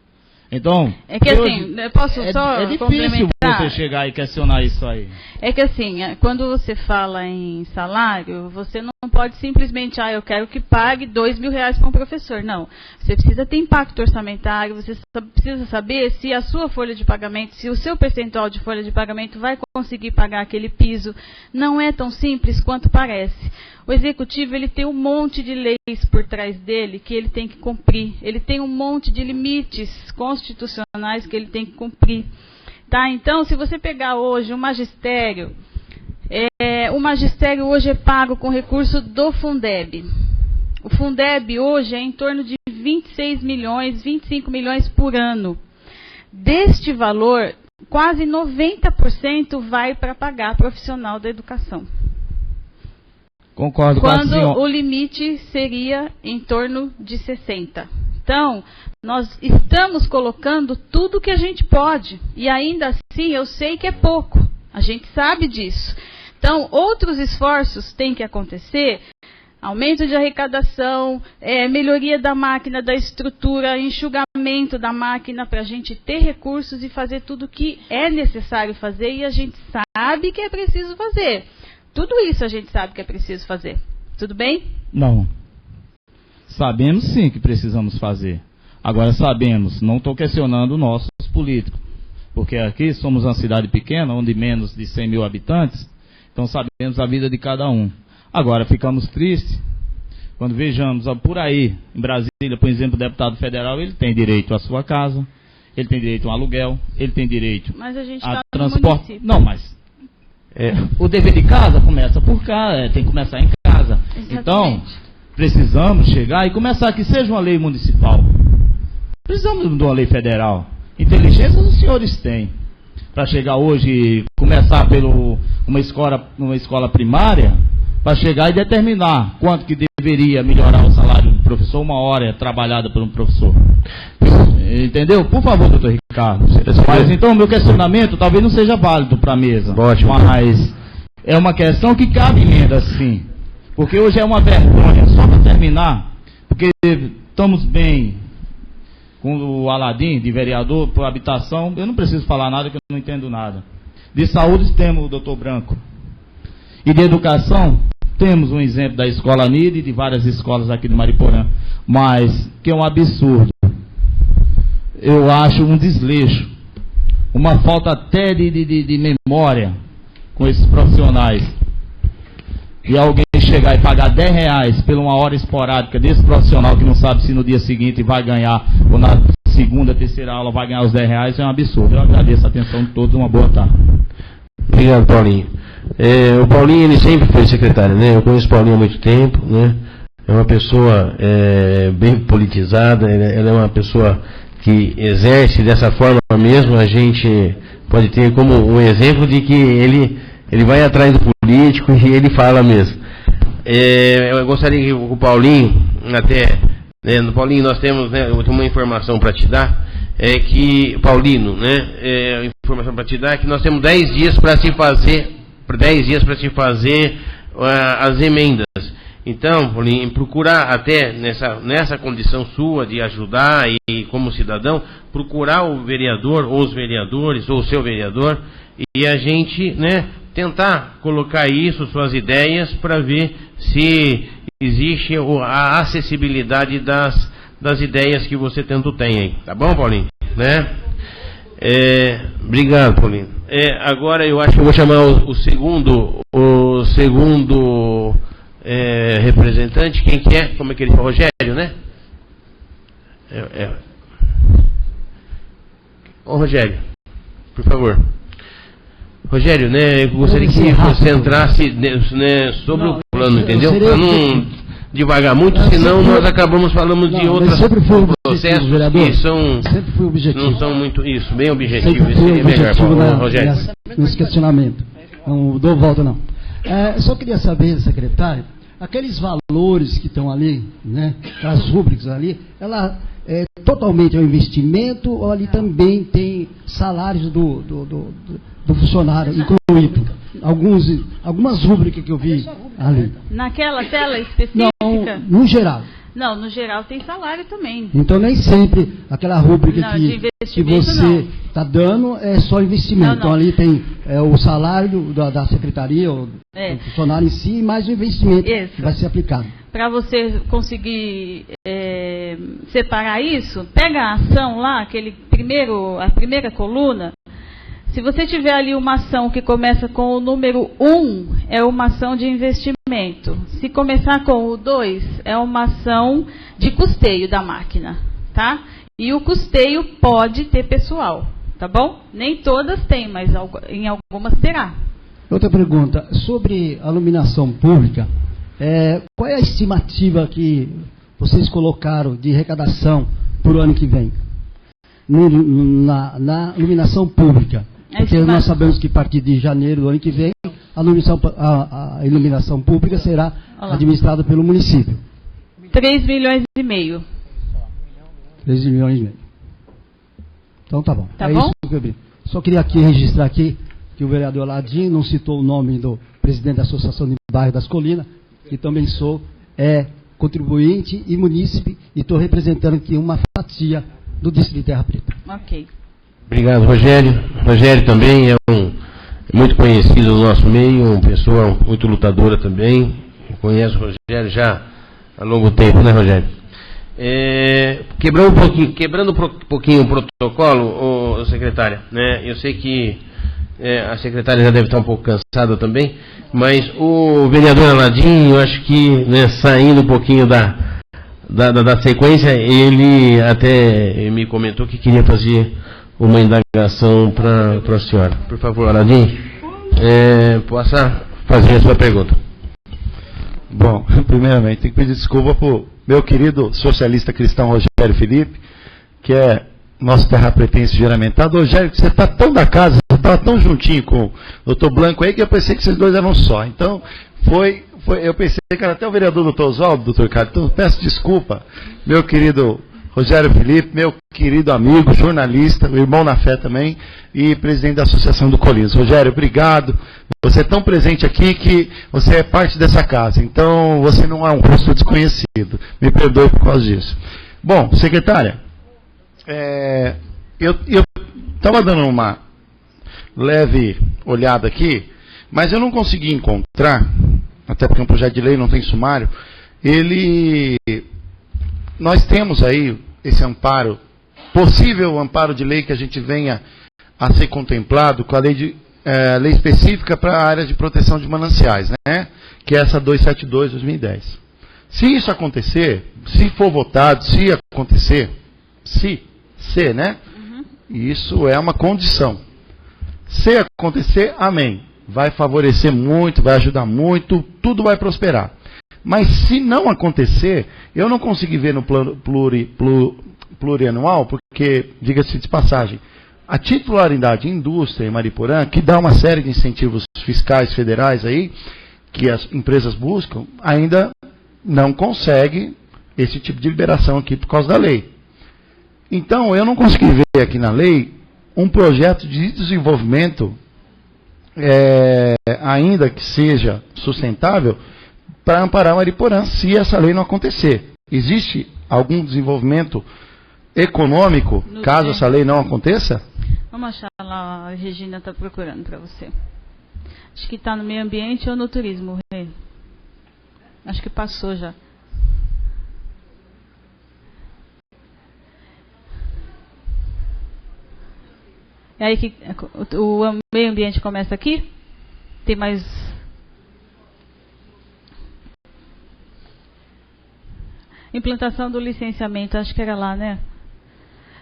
Então, é que assim, eu posso só difícil você chegar e questionar isso aí. É que assim, quando você fala em salário, você não pode simplesmente, eu quero que pague R$2.000 para um professor. Não, você precisa ter impacto orçamentário, você precisa saber se a sua folha de pagamento, se o seu percentual de folha de pagamento vai conseguir pagar aquele piso. Não é tão simples quanto parece. O executivo, ele tem um monte de leis por trás dele que ele tem que cumprir. Ele tem um monte de limites constitucionais que ele tem que cumprir. Tá? Então, se você pegar hoje o magistério hoje é pago com recurso do Fundeb. O Fundeb hoje é em torno de 26 milhões, 25 milhões por ano. Deste valor, quase 90% vai para pagar profissional da educação. Concordo com a senhora. Quando o limite seria em torno de 60%. Então, nós estamos colocando tudo que a gente pode. E ainda assim, eu sei que é pouco. A gente sabe disso. Então, outros esforços têm que acontecer Aumento de arrecadação, melhoria da máquina, da estrutura, enxugamento da máquina para a gente ter recursos e fazer tudo o que é necessário fazer e a gente sabe que é preciso fazer. Tudo isso a gente sabe que é preciso fazer. Tudo bem? Não. Sabemos sim que precisamos fazer. Agora sabemos, não estou questionando nossos políticos, porque aqui somos uma cidade pequena, onde menos de 100 mil habitantes, então sabemos a vida de cada um. Agora, ficamos tristes quando vejamos por aí, em Brasília, por exemplo, o deputado federal, ele tem direito à sua casa, ele tem direito a um aluguel, ele tem direito a transporte. Não, mas o dever de casa começa por cá, tem que começar em casa. Exatamente. Então, precisamos chegar e começar que seja uma lei municipal. Precisamos de uma lei federal. Inteligência os senhores têm. Para chegar hoje e começar pelo uma escola primária, para chegar e determinar quanto que deveria melhorar o salário do professor, uma hora trabalhada por um professor. Entendeu? Por favor, doutor Ricardo. Mas então, meu questionamento talvez não seja válido para a mesa. Ótimo. Mas é uma questão que cabe emenda, sim. Porque hoje é uma vergonha. Só para terminar, porque estamos bem com o Aladim, de vereador, por habitação. Eu não preciso falar nada, que eu não entendo nada. De saúde temos o doutor Branco. E de educação, temos um exemplo da escola NID e de várias escolas aqui de Mariporã. Mas, que é um absurdo. Eu acho um desleixo. Uma falta até de memória com esses profissionais. E alguém chegar e pagar R$10 por uma hora esporádica desse profissional que não sabe se no dia seguinte vai ganhar, ou na segunda, terceira aula vai ganhar os R$10, é um absurdo. Eu agradeço a atenção de todos, uma boa tarde. Obrigado, Paulinho. O Paulinho, ele sempre foi secretário, né? Eu conheço o Paulinho há muito tempo, né? É uma pessoa bem politizada, ela é uma pessoa que exerce dessa forma mesmo. A gente pode ter como um exemplo de que ele vai atrás do político e ele fala mesmo. Eu gostaria que o Paulinho, no Paulinho nós temos, né, eu tenho uma informação para te dar, que, Paulino, né, informação para te dar, que nós temos 10 dias para se fazer, as emendas. Então, Paulinho, procurar até nessa condição sua de ajudar e como cidadão, procurar o vereador, ou os vereadores, ou o seu vereador, e a gente, né, tentar colocar isso, suas ideias, para ver se existe a acessibilidade das ideias que você tanto tem aí. Tá bom, Paulinho? Né? Obrigado, Paulinho. Agora eu acho que eu vou chamar o segundo representante. Quem que é? Como é que ele fala? Rogério, né? Ô, Rogério, por favor. Rogério, né, eu gostaria que você entrasse, né, sobre o plano, entendeu? Para não devagar muito, senão nós acabamos falando de outros processos que não são muito isso, bem objetivo. Esse é melhor, Rogério. Nesse questionamento. Não dou volta, não. Só queria saber, secretário, aqueles valores que estão ali, né, as rúbricas ali, ela totalmente é um investimento ou ali também tem salários do funcionário incluído? Algumas rúbricas que eu vi ali. Naquela tela específica? Não, no geral. Não, no geral tem salário também. Então nem sempre aquela rúbrica que você está dando é só investimento. Não. Então ali tem o salário da secretaria, ou do funcionário em si, e mais o investimento que vai ser aplicado. Para você conseguir separar isso, pega a ação lá, a primeira coluna. Se você tiver ali uma ação que começa com o número 1, é uma ação de investimento. Se começar com o 2, é uma ação de custeio da máquina, tá? E o custeio pode ter pessoal, tá bom? Nem todas têm, mas em algumas terá. Outra pergunta, sobre a iluminação pública, qual é a estimativa que vocês colocaram de arrecadação para o ano que vem? Na iluminação pública. Porque nós sabemos que a partir de janeiro do ano que vem, a iluminação pública será administrada pelo município. 3,5 milhões. 3,5 milhões. Então tá bom. Tá bom? Isso que eu vi. Só queria aqui registrar aqui que o vereador Aladim não citou o nome do presidente da Associação de Bairro das Colinas, que também sou é contribuinte e munícipe, e estou representando aqui uma fatia do Distrito de Terra Preta. Ok. Obrigado, Rogério. Rogério também é muito conhecido no nosso meio, uma pessoa muito lutadora também. Eu conheço o Rogério já há longo tempo, né, Rogério? Quebrando um pouquinho o protocolo, secretária, né? Eu sei que a secretária já deve estar um pouco cansada também, mas o vereador Aladim, eu acho que, né, saindo um pouquinho da sequência, ele até me comentou que queria fazer uma indagação para a senhora. Por favor, Aladim, possa fazer a sua pergunta. Bom, primeiramente, tenho que pedir desculpa para o meu querido socialista cristão Rogério Felipe, que é nosso terrapretense juramentado. Rogério, você está tão da casa, você estava tão juntinho com o doutor Blanco aí, que eu pensei que vocês dois eram só. Então, eu pensei que era até o vereador doutor Oswaldo, doutor Carlos. Então, peço desculpa, meu querido Rogério Felipe, meu querido amigo, jornalista, irmão na fé também, e presidente da Associação do Colinas. Rogério, obrigado. Você é tão presente aqui que você é parte dessa casa. Então, você não é um rosto desconhecido. Me perdoe por causa disso. Bom, secretária, eu estava dando uma leve olhada aqui, mas eu não consegui encontrar, até porque é um projeto de lei, não tem sumário, nós temos aí esse amparo, possível amparo de lei que a gente venha a ser contemplado com a lei específica para a área de proteção de mananciais, né? Que é essa 272/2010. Se isso acontecer, se for votado, se acontecer, né? Uhum. Isso é uma condição. Se acontecer, amém. Vai favorecer muito, vai ajudar muito, tudo vai prosperar. Mas se não acontecer, eu não consegui ver no plano plurianual, porque, diga-se de passagem, a titularidade indústria em Mariporã, que dá uma série de incentivos fiscais federais aí, que as empresas buscam, ainda não consegue esse tipo de liberação aqui por causa da lei. Então, eu não consegui ver aqui na lei um projeto de desenvolvimento, ainda que seja sustentável, para amparar Mariporã, se essa lei não acontecer. Existe algum desenvolvimento econômico, caso essa lei não aconteça? Vamos achar lá, a Regina está procurando para você. Acho que está no meio ambiente ou no turismo, Rê? Acho que passou já. É aí que o meio ambiente começa aqui? Tem mais... Implantação do licenciamento, acho que era lá, né?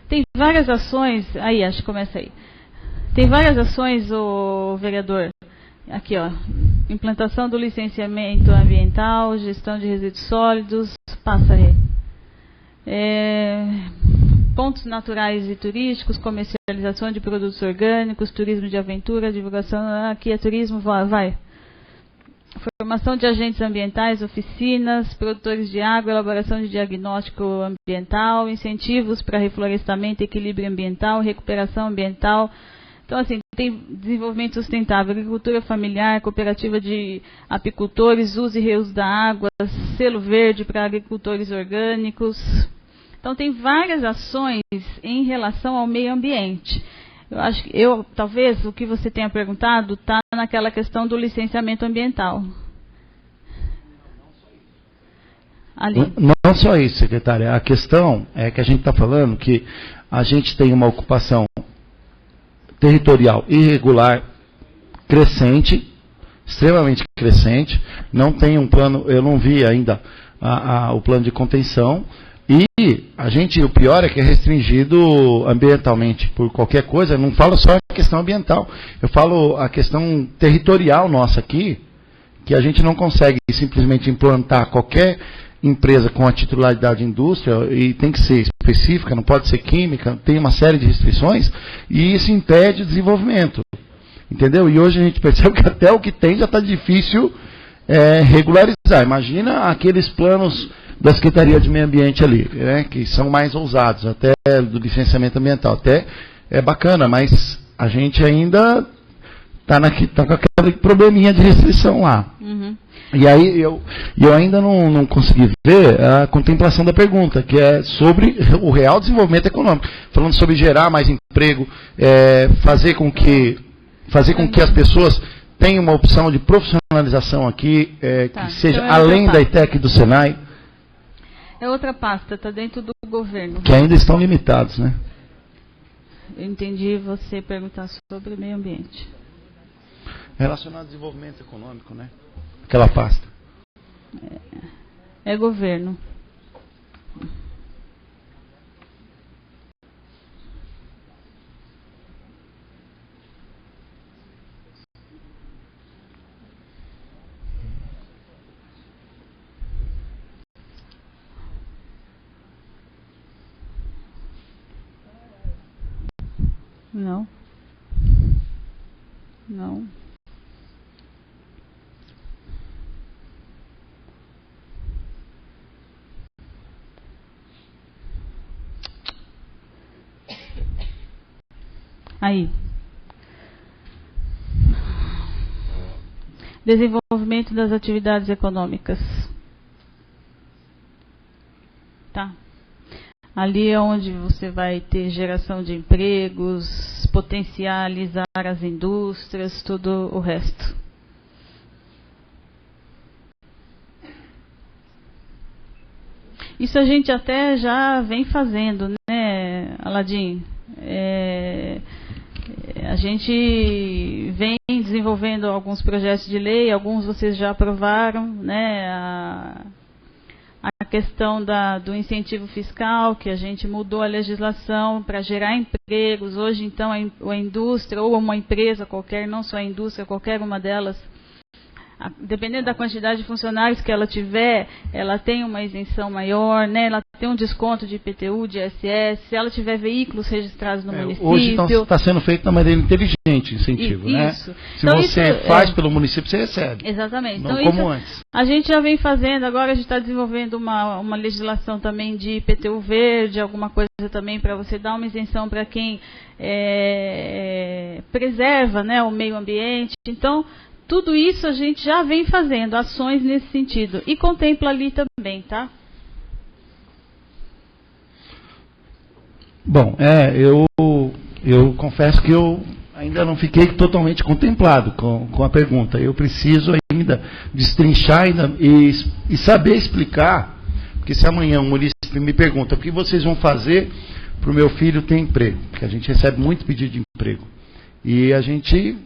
Tem várias ações, aí, acho que começa aí. Tem várias ações, o vereador, aqui, ó. Implantação do licenciamento ambiental, gestão de resíduos sólidos, passa aí. Pontos naturais e turísticos, comercialização de produtos orgânicos, turismo de aventura, divulgação, aqui é turismo, vai. Formação de agentes ambientais, oficinas, produtores de água, elaboração de diagnóstico ambiental, incentivos para reflorestamento, equilíbrio ambiental, recuperação ambiental. Então, assim, tem desenvolvimento sustentável, agricultura familiar, cooperativa de apicultores, uso e reuso da água, selo verde para agricultores orgânicos. Então, tem várias ações em relação ao meio ambiente. Eu acho que talvez o que você tenha perguntado está naquela questão do licenciamento ambiental. Ali. Não só isso, secretária. A questão é que a gente está falando que a gente tem uma ocupação territorial irregular crescente, extremamente crescente. Não tem um plano, eu não vi ainda o plano de contenção. E o pior é que é restringido ambientalmente por qualquer coisa. Eu não falo só a questão ambiental, eu falo a questão territorial nossa aqui, que a gente não consegue simplesmente implantar qualquer empresa com a titularidade de indústria, e tem que ser específica, não pode ser química, tem uma série de restrições, e isso impede o desenvolvimento. Entendeu? E hoje a gente percebe que até o que tem já está difícil regularizar. Imagina aqueles planos da Secretaria de Meio Ambiente ali, que são mais ousados, até do licenciamento ambiental. Até é bacana, mas a gente ainda está com aquele probleminha de restrição lá. Uhum. E aí eu ainda não consegui ver a contemplação da pergunta, que é sobre o real desenvolvimento econômico, falando sobre gerar mais emprego, fazer com que as pessoas tenham uma opção de profissionalização aqui, que seja então além da ITEC e do Senai. É outra pasta, está dentro do governo. Que ainda estão limitados, né? Eu entendi você perguntar sobre meio ambiente. Relacionado ao desenvolvimento econômico, né? Aquela pasta. É governo. Não. Não. Aí. Desenvolvimento das atividades econômicas. Tá. Ali é onde você vai ter geração de empregos, potencializar as indústrias, tudo o resto. Isso a gente até já vem fazendo, né, Aladim? A gente vem desenvolvendo alguns projetos de lei, alguns vocês já aprovaram, né? A questão do incentivo fiscal, que a gente mudou a legislação para gerar empregos. Hoje, então, a indústria ou uma empresa qualquer, não só a indústria, qualquer uma delas, dependendo da quantidade de funcionários que ela tiver, ela tem uma isenção maior, né? Ela tem um desconto de IPTU, de ISS, se ela tiver veículos registrados no município. Hoje está sendo feito da maneira inteligente o incentivo, né? Isso. Se então, você faz pelo município, você recebe. Exatamente. Não então, como antes. A gente já vem fazendo, agora a gente está desenvolvendo uma legislação também de IPTU verde, alguma coisa também para você dar uma isenção para quem preserva, né, o meio ambiente. Então, tudo isso a gente já vem fazendo, ações nesse sentido. E contempla ali também, tá? Bom, eu confesso que eu ainda não fiquei totalmente contemplado com a pergunta. Eu preciso ainda destrinchar e saber explicar, porque se amanhã um município me pergunta o que vocês vão fazer para o meu filho ter emprego, porque a gente recebe muito pedido de emprego. E a gente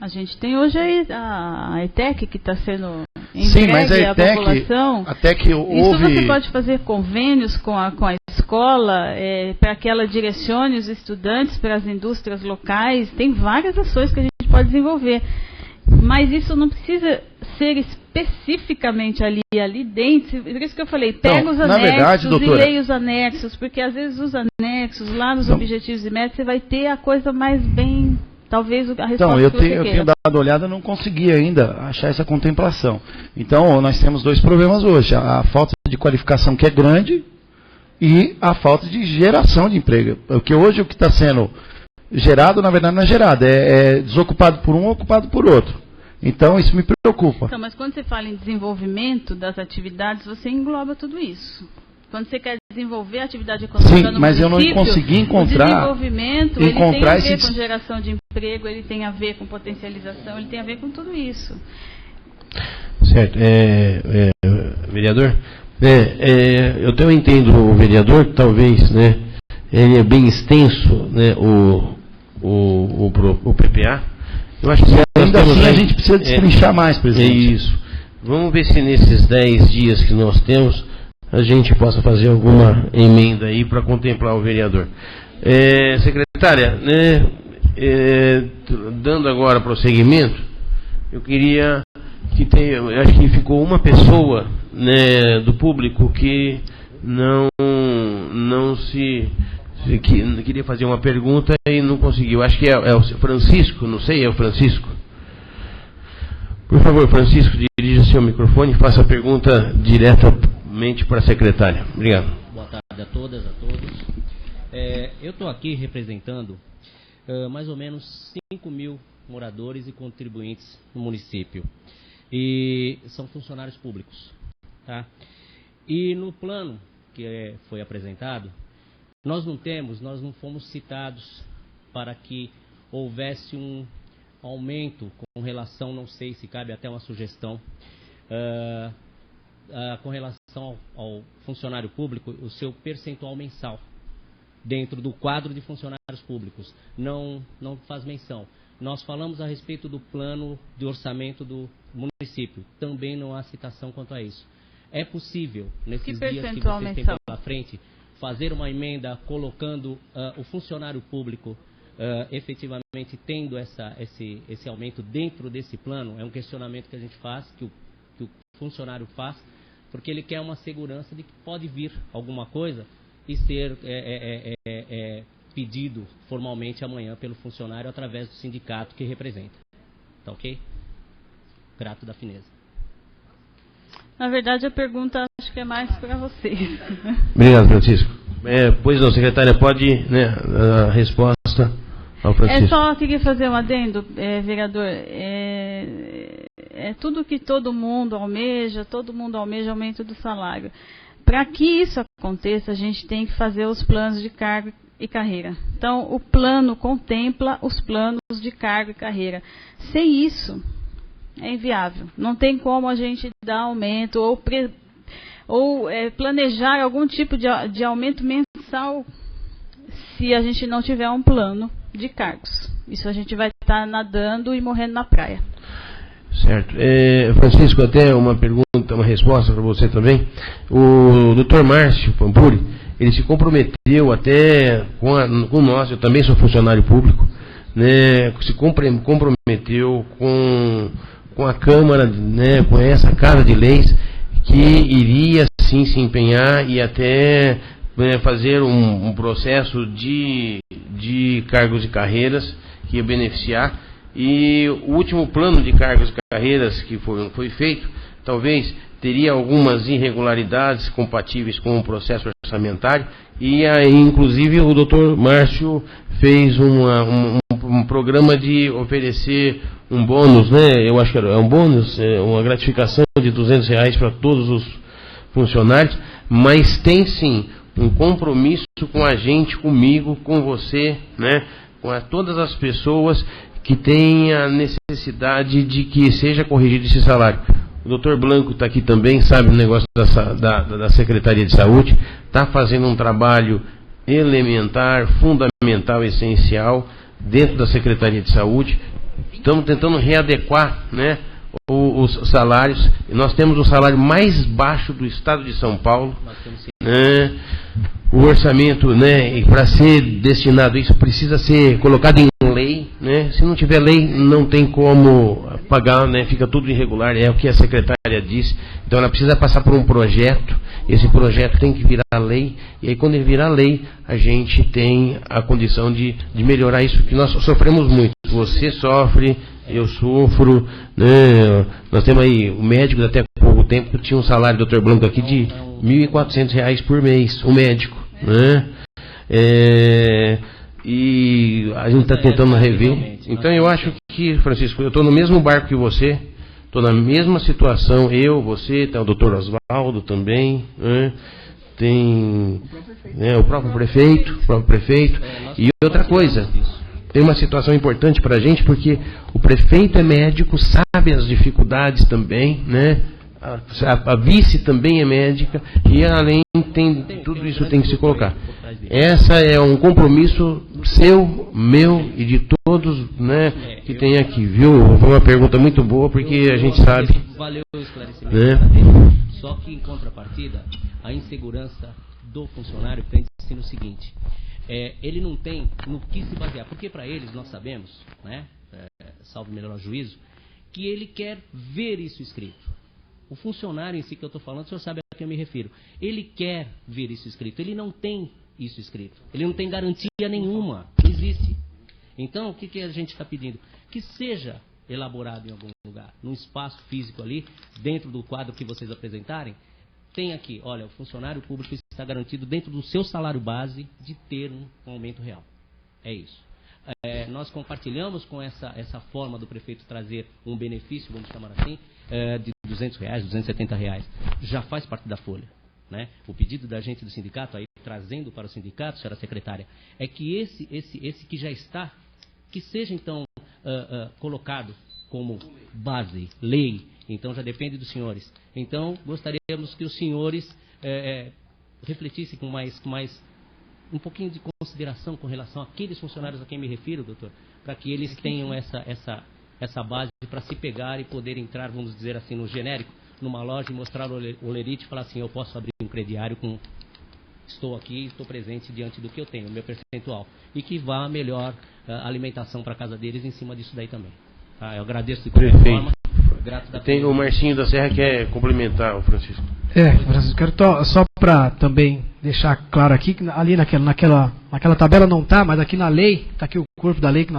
tem hoje a ETEC que está sendo entregue. Sim, mas a ETEC, à população. Até que houve... Isso você pode fazer convênios com a escola para que ela direcione os estudantes para as indústrias locais. Tem várias ações que a gente pode desenvolver. Mas isso não precisa ser especificamente ali dentro. Por isso que eu falei, pega os anexos e leia os anexos, porque às vezes os anexos, lá nos objetivos e metas, você vai ter a coisa mais bem... Talvez a resposta então, eu tenho dado olhada, não consegui ainda achar essa contemplação. Então, nós temos dois problemas hoje. A falta de qualificação, que é grande, e a falta de geração de emprego. Porque hoje o que está sendo gerado, na verdade, não é gerado. É desocupado por um, ocupado por outro. Então, isso me preocupa. Então, mas quando você fala em desenvolvimento das atividades, você engloba tudo isso. Quando você quer desenvolver a atividade econômica no mas eu não consegui encontrar. O desenvolvimento ele tem a ver com geração de emprego, ele tem a ver com potencialização, ele tem a ver com tudo isso. Certo. Vereador, eu também entendo o vereador, que talvez, né, ele é bem extenso, né, o PPA. Eu acho que ainda assim a gente precisa destrinchar mais, presidente. É isso. Vamos ver se nesses 10 dias que nós temos a gente possa fazer alguma emenda aí para contemplar o vereador. Secretária, né, dando agora prosseguimento, eu queria que acho que ficou uma pessoa, né, do público que não que queria fazer uma pergunta e não conseguiu. Acho que é o Francisco, não sei, é o Francisco. Por favor, Francisco, dirija seu microfone e faça a pergunta diretamente para a secretária. Obrigado. Boa tarde a todas, a todos. Eu estou aqui representando mais ou menos 5.000 moradores e contribuintes no município. e são funcionários públicos. Tá? E no plano que foi apresentado, nós não fomos citados para que houvesse um aumento com relação, não sei se cabe até uma sugestão, com relação ao funcionário público, o seu percentual mensal dentro do quadro de funcionários públicos. Não faz menção. Nós falamos a respeito do plano de orçamento do município. Também não há citação quanto a isso. É possível, nesses dias que vocês têm pela frente, fazer uma emenda colocando o funcionário público efetivamente tendo esse aumento dentro desse plano? É um questionamento que a gente faz, que o funcionário faz, porque ele quer uma segurança de que pode vir alguma coisa e ser pedido formalmente amanhã pelo funcionário através do sindicato que representa. Tá ok? Grato da fineza. Na verdade, a pergunta acho que é mais para vocês. Obrigado, Francisco. Pois não, secretária, pode, né, a resposta ao Francisco. Só queria fazer um adendo, vereador. Tudo que todo mundo almeja aumento do salário. Para que isso aconteça, a gente tem que fazer os planos de cargo e carreira. Então, o plano contempla os planos de cargo e carreira. Sem isso, é inviável. Não tem como a gente dar aumento ou planejar algum tipo de aumento mensal se a gente não tiver um plano de cargos. Isso a gente vai estar nadando e morrendo na praia. Certo. Francisco, até uma pergunta, uma resposta para você também. O Dr. Márcio Pampuri, ele se comprometeu até com nós, eu também sou funcionário público, né, se comprometeu com a Câmara, né, com essa Casa de Leis, que iria sim se empenhar e até fazer um processo de cargos e carreiras que ia beneficiar. E o último plano de cargos e carreiras que foi feito, talvez teria algumas irregularidades compatíveis com o processo orçamentário, e aí, inclusive, o Dr. Márcio fez um programa de oferecer um bônus, né? Eu acho que é um bônus, uma gratificação de R$200 para todos os funcionários, mas tem sim um compromisso com a gente, comigo, com você, né? Com todas as pessoas que têm a necessidade de que seja corrigido esse salário. O Dr. Blanco está aqui também, sabe o negócio da Secretaria de Saúde, está fazendo um trabalho elementar, fundamental, essencial, dentro da Secretaria de Saúde. Estamos tentando readequar, né, os salários. Nós temos o salário mais baixo do estado de São Paulo. Né? O orçamento, né, para ser destinado a isso, precisa ser colocado em lei, né? Se não tiver lei, não tem como pagar, né? Fica tudo irregular, é o que a secretária disse. Então ela precisa passar por um projeto, esse projeto tem que virar lei, e aí quando ele virar lei, a gente tem a condição de melhorar isso, porque nós sofremos muito. Você sofre, eu sofro, né? Nós temos aí o médico até há pouco tempo tinha um salário do Dr. Blanco aqui de R$1.400 por mês, o médico, né? E a gente está tentando rever. Então eu acho que, Francisco, eu estou no mesmo barco que você, estou na mesma situação, você, tem o Dr. Oswaldo também, né? Tem o próprio prefeito, e outra coisa, tem uma situação importante para a gente, porque o prefeito é médico, sabe as dificuldades também, né? A vice também é médica, e além tudo isso tem que se colocar. Essa é um compromisso seu, meu e de todos, né, que tem aqui, viu? Foi uma pergunta muito boa, porque a gente sabe. Valeu o esclarecimento. Né? Só que, em contrapartida, a insegurança do funcionário prende-se no seguinte: ele não tem no que se basear, porque para eles nós sabemos, né, salvo melhor juízo, que ele quer ver isso escrito. O funcionário em si que eu estou falando, o senhor sabe a que eu me refiro. Ele quer ver isso escrito. Ele não tem isso escrito. Ele não tem garantia nenhuma. Não existe. Então, o que a gente está pedindo? Que seja elaborado em algum lugar, num espaço físico ali, dentro do quadro que vocês apresentarem, tem aqui, olha, o funcionário público está garantido dentro do seu salário base de ter um aumento real. É isso. nós compartilhamos com essa forma do prefeito trazer um benefício, vamos chamar assim, de R$200, R$270. Já faz parte da folha. Né? O pedido da gente do sindicato, aí trazendo para o sindicato, senhora secretária, é que esse que já está, que seja então colocado como base, lei, então já depende dos senhores. Então gostaríamos que os senhores refletissem com mais um pouquinho de consideração com relação àqueles funcionários a quem me refiro, doutor, para que eles tenham essa base para se pegar e poder entrar, vamos dizer assim, no genérico, numa loja e mostrar o olerite e falar assim, eu posso abrir um crediário com... Estou aqui, estou presente diante do que eu tenho, meu percentual. E que vá melhor alimentação para a casa deles em cima disso daí também. Tá? Eu agradeço de qualquer forma. Tem o Marcinho da Serra que quer complementar, o Francisco. Francisco, quero só para também deixar claro aqui, que ali naquela tabela não está, mas aqui na lei, está aqui o corpo da lei, que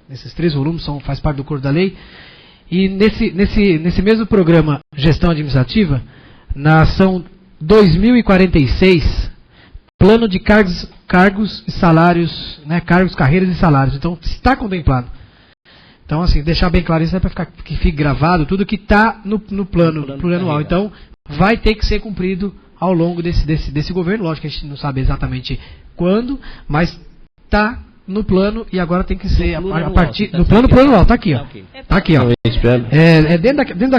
nesses 3 volumes faz parte do corpo da lei. E nesse mesmo programa Gestão Administrativa, na ação 2046, plano de cargos e salários, né, cargos, carreiras e salários. Então, está contemplado. Então, assim, deixar bem claro isso, para que fique gravado tudo que está no plano plurianual. Então, vai ter que ser cumprido ao longo desse governo. Lógico que a gente não sabe exatamente quando, mas está no plano e agora tem que ser a partir do plano plurianual. Está aqui, ó. Está aqui, ó. Dentro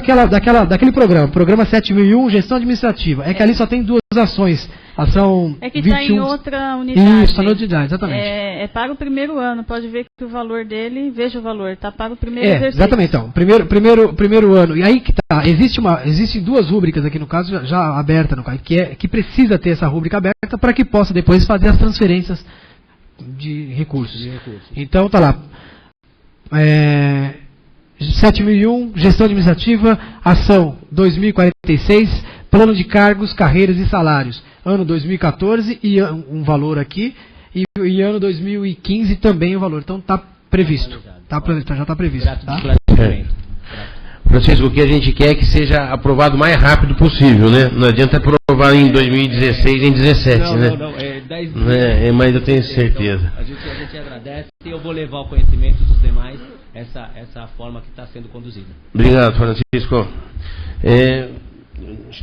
daquele programa 7001, gestão administrativa. É que ali só tem 2 ações. Ação é que está em outra unidade. Isso, está na outra unidade, exatamente. É para o primeiro ano, pode ver que o valor dele, veja o valor, está para o primeiro exercício. Exatamente, então. Primeiro ano. E aí que tá, existem 2 rúbricas aqui no caso, já aberta no caso, que precisa ter essa rúbrica aberta para que possa depois fazer as transferências de recursos. Então tá lá. 7001, gestão administrativa, ação 2046, plano de cargos, carreiras e salários. Ano 2014 e um valor aqui, e ano 2015 também o valor. Então está previsto. Já está previsto. Tá? Francisco, o que a gente quer é que seja aprovado o mais rápido possível, né? Não adianta aprovar em 2016, em 2017, né? Não, é 10 dias. Mas eu tenho certeza. A gente agradece e eu vou levar ao conhecimento dos demais essa forma que está sendo conduzida. Obrigado, Francisco.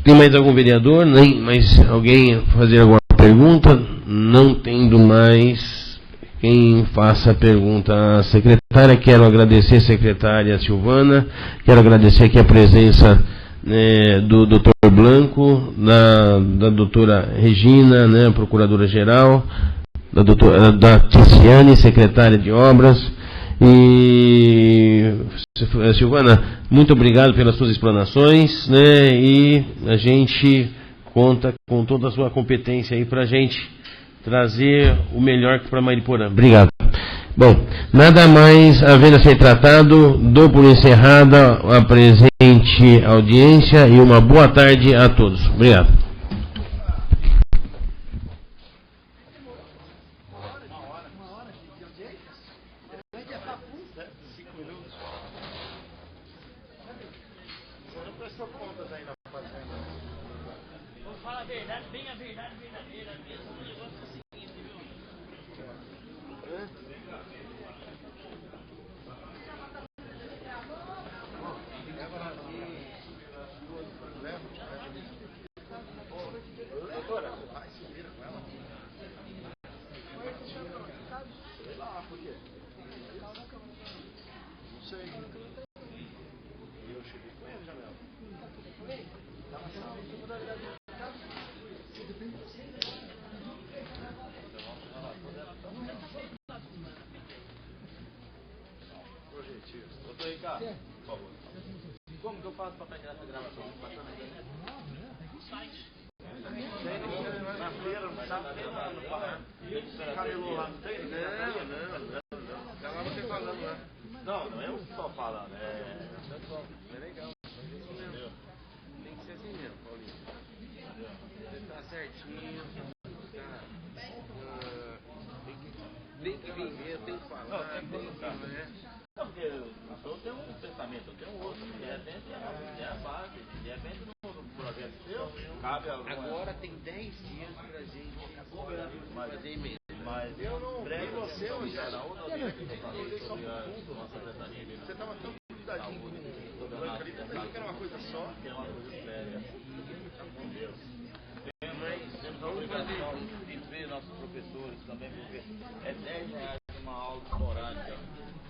Tem mais algum vereador? Nem mais alguém fazer alguma pergunta? Não tendo mais quem faça a pergunta à secretária. Quero agradecer a secretária Silvana, quero agradecer aqui a presença do doutor Blanco, da doutora Regina, né, procuradora-geral, da Ticiane, secretária de obras. E Silvana, muito obrigado pelas suas explanações, né? E a gente conta com toda a sua competência aí para a gente trazer o melhor para Mariporã. Obrigado. Bom, nada mais havendo a ser tratado, dou por encerrada a presente audiência e uma boa tarde a todos. Obrigado. Como que eu faço para pegar essa gravação? No site. Na feira, no camelô lá, não tem? Não. Lá você falando lá. Não é eu só falando, é legal. Entendeu? Tem que ser assim mesmo, Paulinho. Você tá certinho, tem que vir mesmo, tem que falar, tem que... Não, porque eu tenho um pensamento, eu tenho outro. De repente é a base. De repente no projeto seu cabe alguma... Agora tem 10 dias pra gente fazer emenda. Mas Eu não vi você hoje. Você estava tão cuidadinho com o banco ali, mas achei que era uma coisa só. Que é uma coisa séria. Com Deus. Temos a obrigação de ver nossos professores também, porque é R$10 uma aula esporádica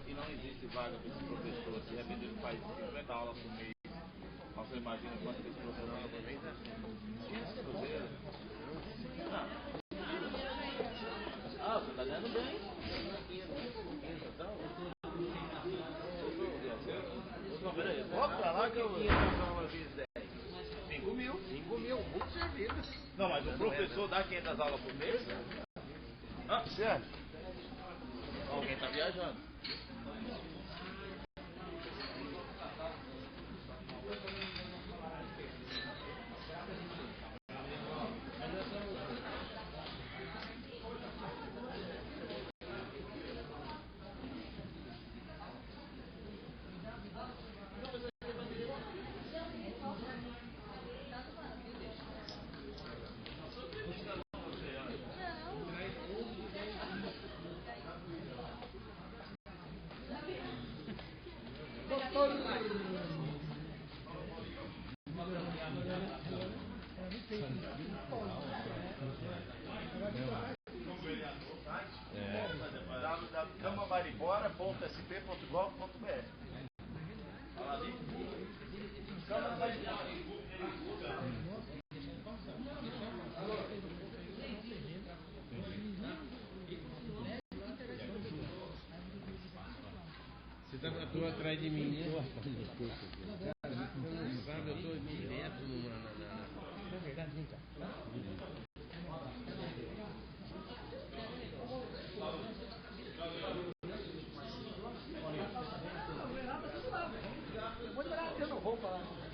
e não existe vaga para esse professor. De repente ele faz 50 aulas por mês. Mas você imagina quanto esse professor aula por mês, né? 15 cruzeiros. Ah, você está ganhando bem. 15 então? Peraí, volta pra lá que eu fiz 10. 5 mil, muito servido. Não, mas o professor dá 500 aulas por mês? Ah, sério? Alguém está viajando. www.camamaribora.sp.gov.br. Fala ali. Câmara Maribora. Você tá atrás de mim, né? Cara, eu tô direto na verdade, vem cá. Vou liberar, eu não vou falar.